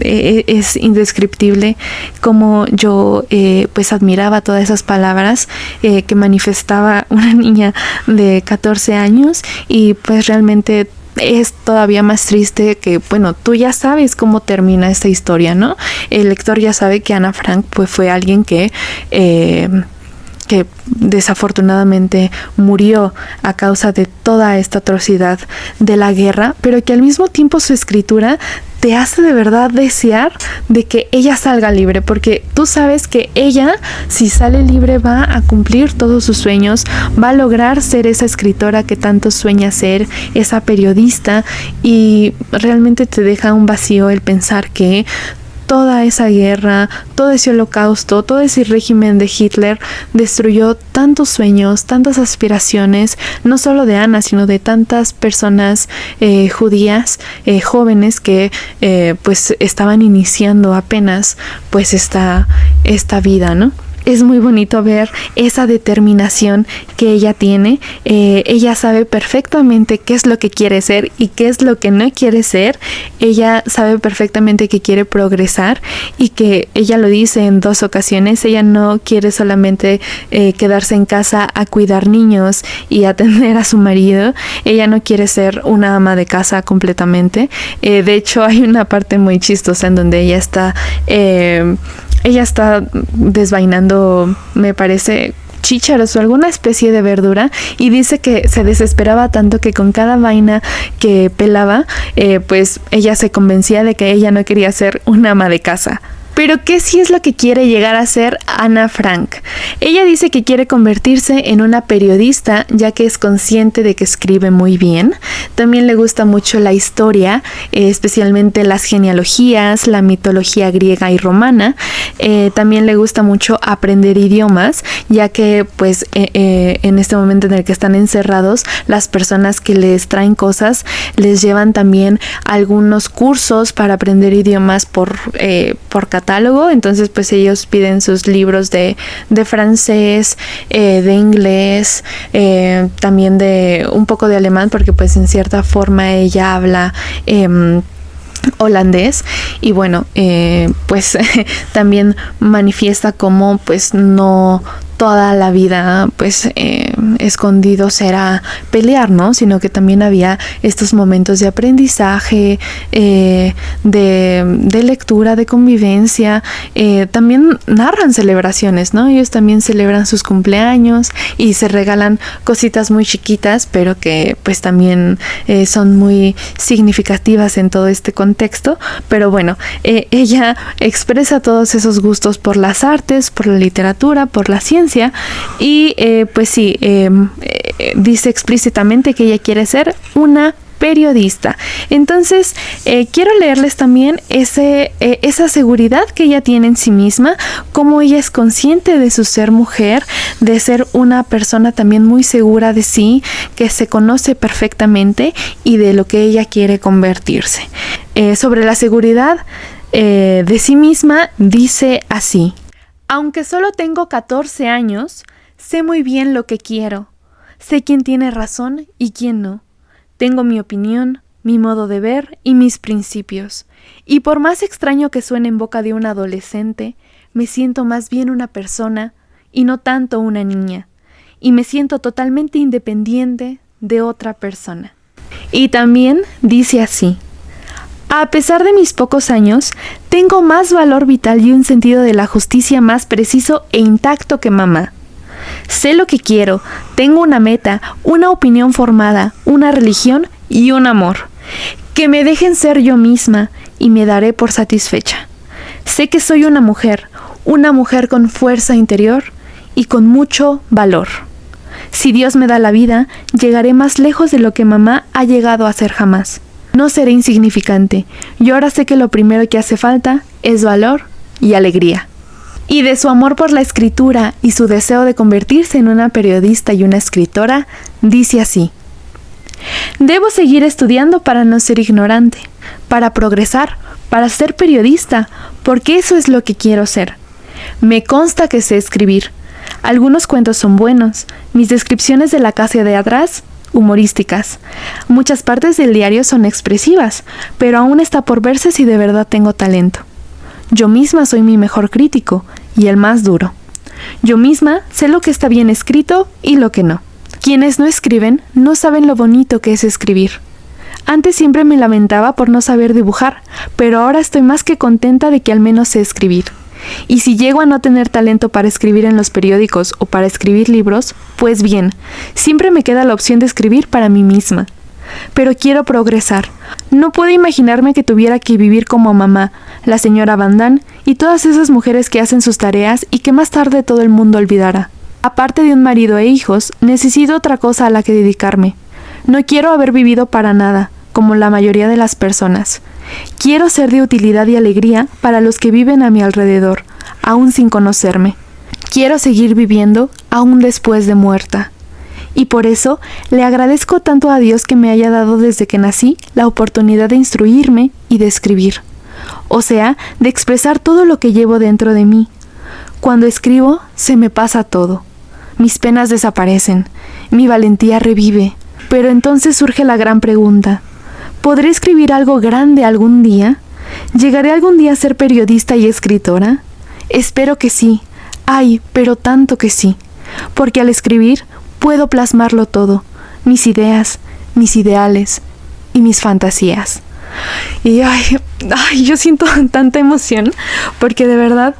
es indescriptible, como yo pues admiraba todas esas palabras que manifestaba una niña de 14 años, y pues realmente es todavía más triste que, bueno, tú ya sabes cómo termina esta historia, ¿no? El lector ya sabe que Ana Frank pues fue alguien que desafortunadamente murió a causa de toda esta atrocidad de la guerra, pero que al mismo tiempo su escritura te hace de verdad desear de que ella salga libre, porque tú sabes que ella, si sale libre, va a cumplir todos sus sueños, va a lograr ser esa escritora que tanto sueña ser, esa periodista, y realmente te deja un vacío el pensar que toda esa guerra, todo ese holocausto, todo ese régimen de Hitler destruyó tantos sueños, tantas aspiraciones, no solo de Ana, sino de tantas personas judías, jóvenes que pues estaban iniciando apenas pues esta vida, ¿no? Es muy bonito ver esa determinación que ella tiene. Ella sabe perfectamente qué es lo que quiere ser y qué es lo que no quiere ser. Ella sabe perfectamente que quiere progresar, y que ella lo dice en 2 ocasiones. Ella no quiere solamente quedarse en casa a cuidar niños y atender a su marido. Ella no quiere ser una ama de casa completamente. De hecho, hay una parte muy chistosa en donde ella está desvainando, me parece, chícharos o alguna especie de verdura, y dice que se desesperaba tanto que con cada vaina que pelaba, pues ella se convencía de que ella no quería ser una ama de casa. Pero ¿qué sí es lo que quiere llegar a ser Ana Frank? Ella dice que quiere convertirse en una periodista, ya que es consciente de que escribe muy bien. También le gusta mucho la historia, especialmente las genealogías, la mitología griega y romana. También le gusta mucho aprender idiomas, ya que pues en este momento en el que están encerrados, las personas que les traen cosas les llevan también algunos cursos para aprender idiomas por catálogo. Entonces pues ellos piden sus libros de francés, de inglés, también de un poco de alemán, porque pues en cierta forma ella habla holandés. Y bueno, pues también manifiesta cómo pues no toda la vida pues escondido será pelear, ¿no? Sino que también había estos momentos de aprendizaje, de lectura, de convivencia. También narran celebraciones, ¿no? Ellos también celebran sus cumpleaños y se regalan cositas muy chiquitas, pero que pues también son muy significativas en todo este contexto. Pero bueno, ella expresa todos esos gustos por las artes, por la literatura, por la ciencia, y pues sí, dice explícitamente que ella quiere ser una periodista. Entonces, quiero leerles también esa seguridad que ella tiene en sí misma, cómo ella es consciente de su ser mujer, de ser una persona también muy segura de sí, que se conoce perfectamente y de lo que ella quiere convertirse. Sobre la seguridad de sí misma, dice así: aunque solo tengo 14 años, sé muy bien lo que quiero. Sé quién tiene razón y quién no. Tengo mi opinión, mi modo de ver y mis principios. Y por más extraño que suene en boca de un adolescente, me siento más bien una persona y no tanto una niña. Y me siento totalmente independiente de otra persona. Y también dice así: a pesar de mis pocos años, tengo más valor vital y un sentido de la justicia más preciso e intacto que mamá. Sé lo que quiero, tengo una meta, una opinión formada, una religión y un amor. Que me dejen ser yo misma y me daré por satisfecha. Sé que soy una mujer con fuerza interior y con mucho valor. Si Dios me da la vida, llegaré más lejos de lo que mamá ha llegado a ser jamás. No seré insignificante. Yo ahora sé que lo primero que hace falta es valor y alegría. Y de su amor por la escritura y su deseo de convertirse en una periodista y una escritora, dice así: debo seguir estudiando para no ser ignorante, para progresar, para ser periodista, porque eso es lo que quiero ser. Me consta que sé escribir. Algunos cuentos son buenos, mis descripciones de la casa de atrás, humorísticas. Muchas partes del diario son expresivas, pero aún está por verse si de verdad tengo talento. Yo misma soy mi mejor crítico y el más duro. Yo misma sé lo que está bien escrito y lo que no. Quienes no escriben no saben lo bonito que es escribir. Antes siempre me lamentaba por no saber dibujar, pero ahora estoy más que contenta de que al menos sé escribir. Y si llego a no tener talento para escribir en los periódicos o para escribir libros, pues bien, siempre me queda la opción de escribir para mí misma. Pero quiero progresar. No puedo imaginarme que tuviera que vivir como mamá, la señora Van Damme y todas esas mujeres que hacen sus tareas y que más tarde todo el mundo olvidará. Aparte de un marido e hijos, necesito otra cosa a la que dedicarme. No quiero haber vivido para nada, como la mayoría de las personas. Quiero ser de utilidad y alegría para los que viven a mi alrededor, aún sin conocerme. Quiero seguir viviendo aún después de muerta. Y por eso le agradezco tanto a Dios que me haya dado desde que nací la oportunidad de instruirme y de escribir. O sea, de expresar todo lo que llevo dentro de mí. Cuando escribo, se me pasa todo. Mis penas desaparecen, mi valentía revive. Pero entonces surge la gran pregunta: ¿podré escribir algo grande algún día? ¿Llegaré algún día a ser periodista y escritora? Espero que sí. Ay, pero tanto que sí. Porque al escribir puedo plasmarlo todo, mis ideas, mis ideales y mis fantasías. Y yo siento tanta emoción porque de verdad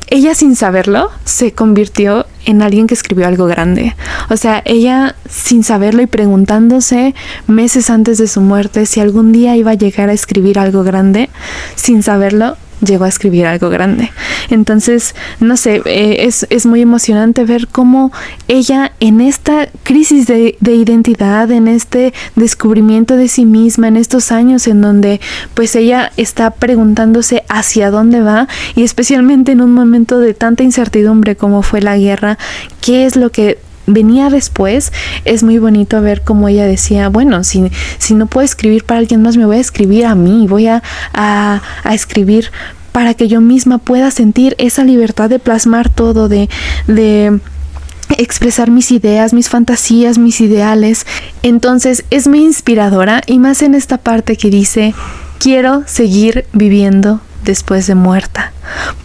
ella, sin saberlo, se convirtió en alguien que escribió algo grande. O sea, ella, sin saberlo y preguntándose meses antes de su muerte si algún día iba a llegar a escribir algo grande, sin saberlo, llegó a escribir algo grande. Entonces, no sé, es muy emocionante ver cómo ella, en esta crisis de identidad, en este descubrimiento de sí misma, en estos años en donde pues ella está preguntándose hacia dónde va, y especialmente en un momento de tanta incertidumbre como fue la guerra, qué es lo que venía después. Es muy bonito ver cómo ella decía, bueno, si no puedo escribir para alguien más, me voy a escribir a mí, voy a escribir para que yo misma pueda sentir esa libertad de plasmar todo, de expresar mis ideas, mis fantasías, mis ideales. Entonces es muy inspiradora, y más en esta parte que dice: quiero seguir viviendo después de muerta,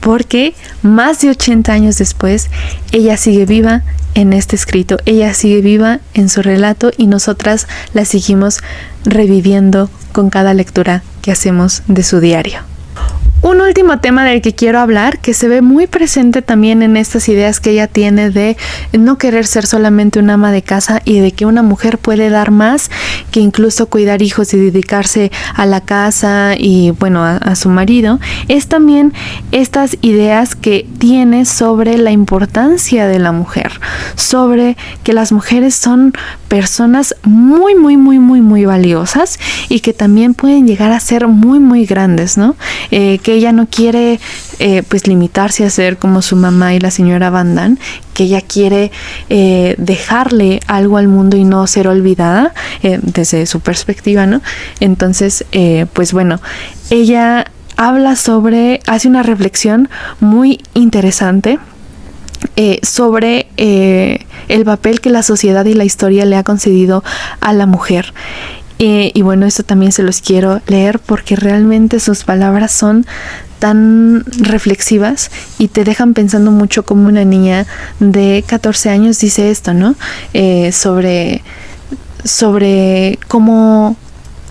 porque más de 80 años después ella sigue viva en este escrito, ella sigue viva en su relato, y nosotras la seguimos reviviendo con cada lectura que hacemos de su diario. Un último tema del que quiero hablar, que se ve muy presente también en estas ideas que ella tiene de no querer ser solamente una ama de casa y de que una mujer puede dar más que incluso cuidar hijos y dedicarse a la casa y bueno, a su marido, es también estas ideas que tiene sobre la importancia de la mujer, sobre que las mujeres son personas muy, muy, muy, muy, muy valiosas y que también pueden llegar a ser muy, muy grandes, ¿no? Que ella no quiere pues limitarse a ser como su mamá y la señora Van Damme, que ella quiere dejarle algo al mundo y no ser olvidada desde su perspectiva, ¿no? Entonces, pues bueno, ella hace una reflexión muy interesante sobre el papel que la sociedad y la historia le ha concedido a la mujer. Y bueno, esto también se los quiero leer porque realmente sus palabras son tan reflexivas y te dejan pensando mucho como una niña de 14 años dice esto, ¿no? Sobre cómo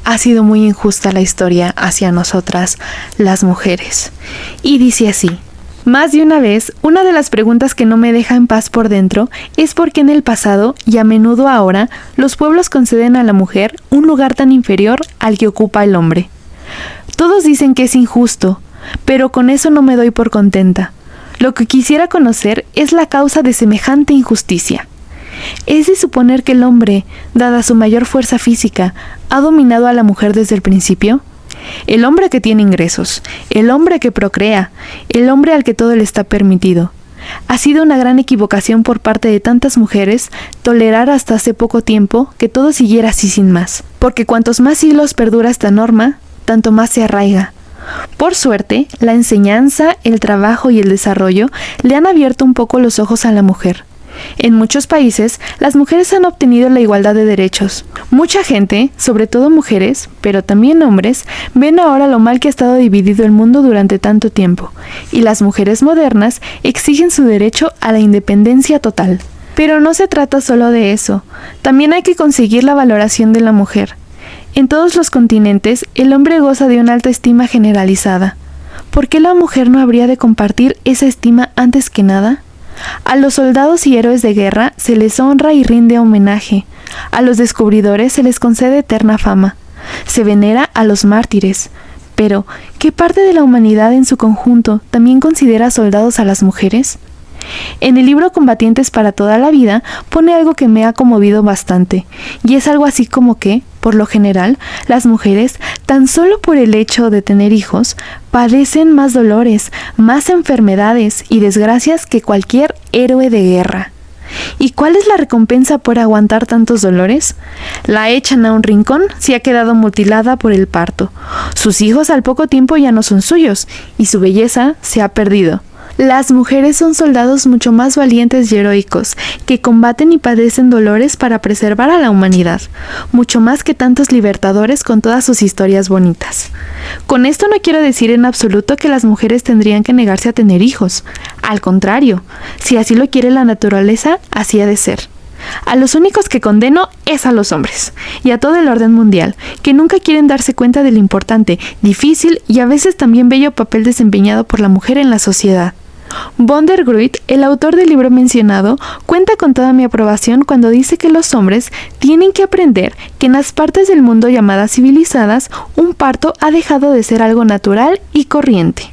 ha sido muy injusta la historia hacia nosotras, las mujeres. Y dice así: más de una vez, una de las preguntas que no me deja en paz por dentro es por qué en el pasado, y a menudo ahora, los pueblos conceden a la mujer un lugar tan inferior al que ocupa el hombre. Todos dicen que es injusto, pero con eso no me doy por contenta. Lo que quisiera conocer es la causa de semejante injusticia. ¿Es de suponer que el hombre, dada su mayor fuerza física, ha dominado a la mujer desde el principio? El hombre que tiene ingresos, el hombre que procrea, el hombre al que todo le está permitido. Ha sido una gran equivocación por parte de tantas mujeres tolerar hasta hace poco tiempo que todo siguiera así sin más, porque cuantos más siglos perdura esta norma, tanto más se arraiga. Por suerte, la enseñanza, el trabajo y el desarrollo le han abierto un poco los ojos a la mujer. En muchos países, las mujeres han obtenido la igualdad de derechos. Mucha gente, sobre todo mujeres, pero también hombres, ven ahora lo mal que ha estado dividido el mundo durante tanto tiempo, y las mujeres modernas exigen su derecho a la independencia total. Pero no se trata solo de eso, también hay que conseguir la valoración de la mujer. En todos los continentes, el hombre goza de una alta estima generalizada. ¿Por qué la mujer no habría de compartir esa estima antes que nada? A los soldados y héroes de guerra se les honra y rinde homenaje. A los descubridores se les concede eterna fama. Se venera a los mártires. Pero, ¿qué parte de la humanidad en su conjunto también considera soldados a las mujeres? En el libro Combatientes para toda la vida pone algo que me ha conmovido bastante, y es algo así como que, por lo general, las mujeres, tan solo por el hecho de tener hijos, padecen más dolores, más enfermedades y desgracias que cualquier héroe de guerra. ¿Y cuál es la recompensa por aguantar tantos dolores? La echan a un rincón si ha quedado mutilada por el parto. Sus hijos al poco tiempo ya no son suyos, y su belleza se ha perdido. Las mujeres son soldados mucho más valientes y heroicos, que combaten y padecen dolores para preservar a la humanidad, mucho más que tantos libertadores con todas sus historias bonitas. Con esto no quiero decir en absoluto que las mujeres tendrían que negarse a tener hijos. Al contrario, si así lo quiere la naturaleza, así ha de ser. A los únicos que condeno es a los hombres, y a todo el orden mundial, que nunca quieren darse cuenta del importante, difícil y a veces también bello papel desempeñado por la mujer en la sociedad. Von der Gruyt, el autor del libro mencionado, cuenta con toda mi aprobación cuando dice que los hombres tienen que aprender que en las partes del mundo llamadas civilizadas, un parto ha dejado de ser algo natural y corriente.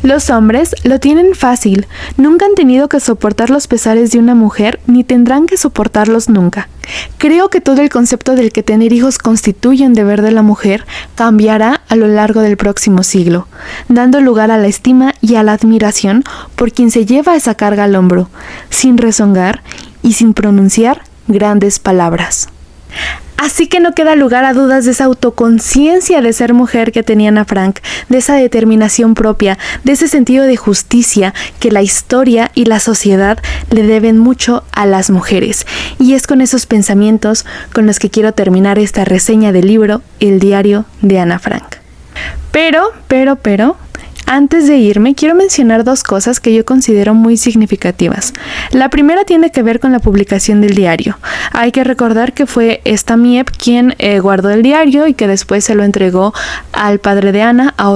Los hombres lo tienen fácil, nunca han tenido que soportar los pesares de una mujer ni tendrán que soportarlos nunca. Creo que todo el concepto del que tener hijos constituye un deber de la mujer cambiará a lo largo del próximo siglo, dando lugar a la estima y a la admiración por quien se lleva esa carga al hombro, sin rezongar y sin pronunciar grandes palabras. Así que no queda lugar a dudas de esa autoconciencia de ser mujer que tenía Ana Frank, de esa determinación propia, de ese sentido de justicia que la historia y la sociedad le deben mucho a las mujeres. Y es con esos pensamientos con los que quiero terminar esta reseña del libro El diario de Ana Frank. Pero, Antes de irme, quiero mencionar 2 cosas que yo considero muy significativas. La primera tiene que ver con la publicación del diario. Hay que recordar que fue esta Miep quien guardó el diario y que después se lo entregó al padre de Ana, a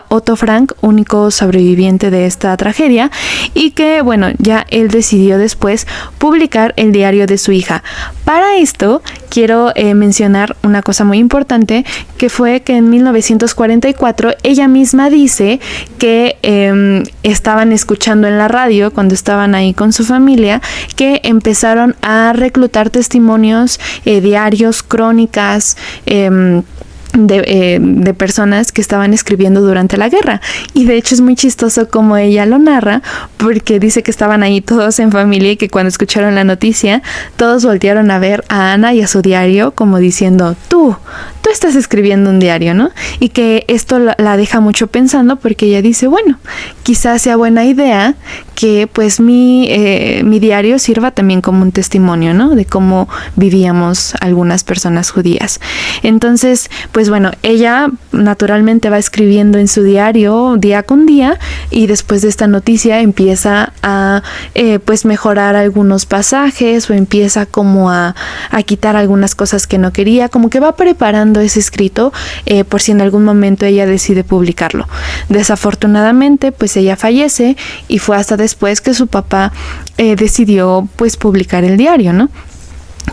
Otto Frank, único sobreviviente de esta tragedia, y que, bueno, ya él decidió después publicar el diario de su hija. Para esto, quiero mencionar una cosa muy importante, que fue que en 1944 ella misma dice que estaban escuchando en la radio, cuando estaban ahí con su familia, que empezaron a reclutar testimonios, diarios, crónicas, de personas que estaban escribiendo durante la guerra. Y de hecho es muy chistoso como ella lo narra, porque dice que estaban ahí todos en familia y que cuando escucharon la noticia todos voltearon a ver a Ana y a su diario como diciendo, tú estás escribiendo un diario, ¿no? Y que esto la deja mucho pensando, porque ella dice, bueno, quizás sea buena idea que pues mi diario sirva también como un testimonio, ¿no? De cómo vivíamos algunas personas judías. Entonces, pues bueno, ella naturalmente va escribiendo en su diario día con día, y después de esta noticia empieza a pues mejorar algunos pasajes, o empieza como a quitar algunas cosas que no quería, como que va preparando ese escrito por si en algún momento ella decide publicarlo. Desafortunadamente, pues ella fallece, y fue hasta después que su papá decidió pues publicar el diario, ¿no?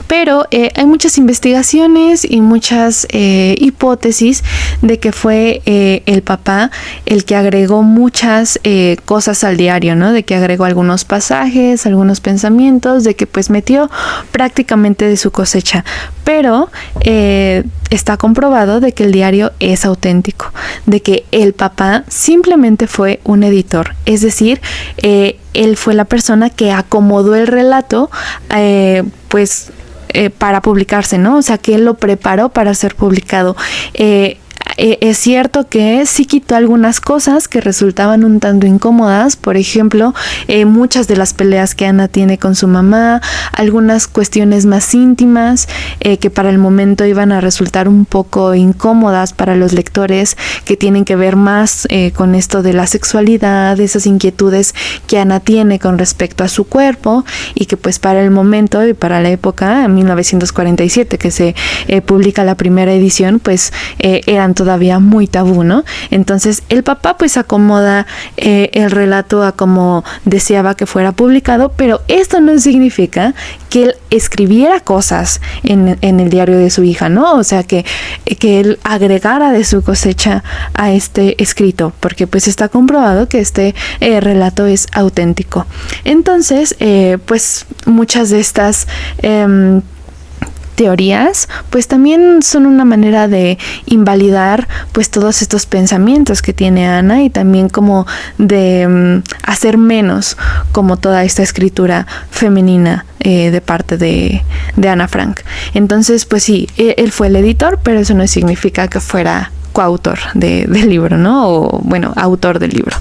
Pero hay muchas investigaciones y muchas hipótesis de que fue el papá el que agregó muchas cosas al diario, ¿no? De que agregó algunos pasajes, algunos pensamientos, de que pues metió prácticamente de su cosecha. Pero está comprobado de que el diario es auténtico, de que el papá simplemente fue un editor, es decir, él fue la persona que acomodó el relato, para publicarse, ¿no? O sea, que él lo preparó para ser publicado. Es cierto que sí quitó algunas cosas que resultaban un tanto incómodas, por ejemplo, muchas de las peleas que Ana tiene con su mamá, algunas cuestiones más íntimas que para el momento iban a resultar un poco incómodas para los lectores, que tienen que ver más con esto de la sexualidad, esas inquietudes que Ana tiene con respecto a su cuerpo, y que pues para el momento y para la época, en 1947, que se publica la primera edición, pues eran todavía muy tabú, ¿no? Entonces el papá pues acomoda el relato a como deseaba que fuera publicado, pero esto no significa que él escribiera cosas en el diario de su hija, ¿no? O sea, que él agregara de su cosecha a este escrito, porque pues está comprobado que este relato es auténtico. Entonces, pues muchas de estas teorías pues también son una manera de invalidar pues todos estos pensamientos que tiene Ana, y también como de hacer menos como toda esta escritura femenina de parte de Ana Frank. Entonces pues sí, él fue el editor, pero eso no significa que fuera coautor del libro, ¿no? O bueno, autor del libro.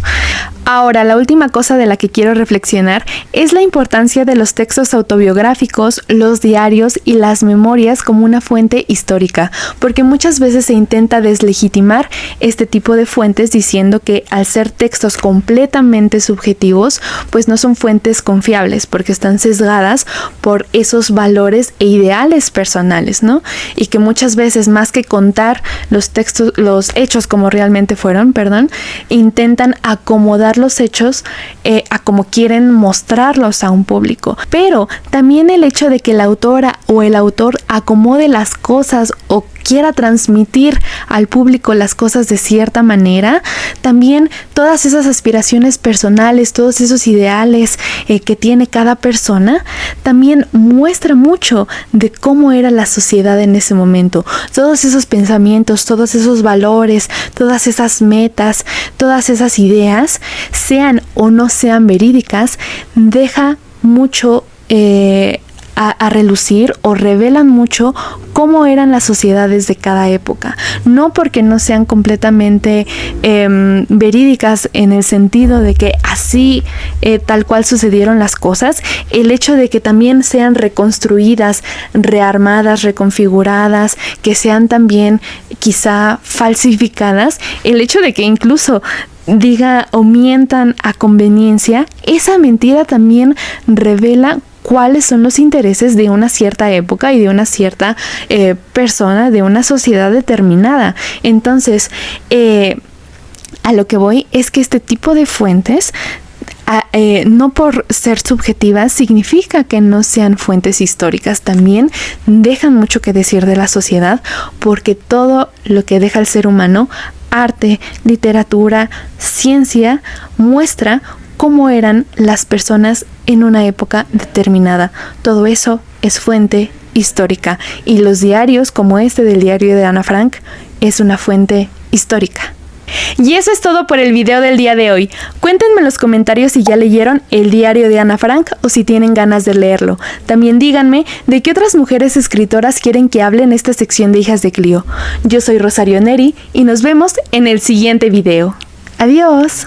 Ahora, la última cosa de la que quiero reflexionar es la importancia de los textos autobiográficos, los diarios y las memorias como una fuente histórica, porque muchas veces se intenta deslegitimar este tipo de fuentes diciendo que al ser textos completamente subjetivos, pues no son fuentes confiables, porque están sesgadas por esos valores e ideales personales, ¿no? Y que muchas veces, más que contar los hechos como realmente fueron, intentan acomodar los hechos a como quieren mostrarlos a un público. Pero también el hecho de que la autora o el autor acomode las cosas o quiera transmitir al público las cosas de cierta manera, también todas esas aspiraciones personales, todos esos ideales que tiene cada persona, también muestra mucho de cómo era la sociedad en ese momento. Todos esos pensamientos, todos esos valores, todas esas metas, todas esas ideas, sean o no sean verídicas, deja mucho a relucir, o revelan mucho cómo eran las sociedades de cada época. No porque no sean completamente verídicas en el sentido de que así tal cual sucedieron las cosas, el hecho de que también sean reconstruidas, rearmadas, reconfiguradas, que sean también quizá falsificadas, el hecho de que incluso diga o mientan a conveniencia, esa mentira también revela cuáles son los intereses de una cierta época y de una cierta persona, de una sociedad determinada. Entonces, a lo que voy es que este tipo de fuentes, no por ser subjetivas significa que no sean fuentes históricas, también dejan mucho que decir de la sociedad, porque todo lo que deja el ser humano, arte, literatura, ciencia, muestra cómo eran las personas en una época determinada. Todo eso es fuente histórica, y los diarios como este del diario de Ana Frank es una fuente histórica. Y eso es todo por el video del día de hoy. Cuéntenme en los comentarios si ya leyeron el diario de Ana Frank o si tienen ganas de leerlo. También díganme de qué otras mujeres escritoras quieren que hable en esta sección de Hijas de Clio. Yo soy Rosario Neri y nos vemos en el siguiente video. Adiós.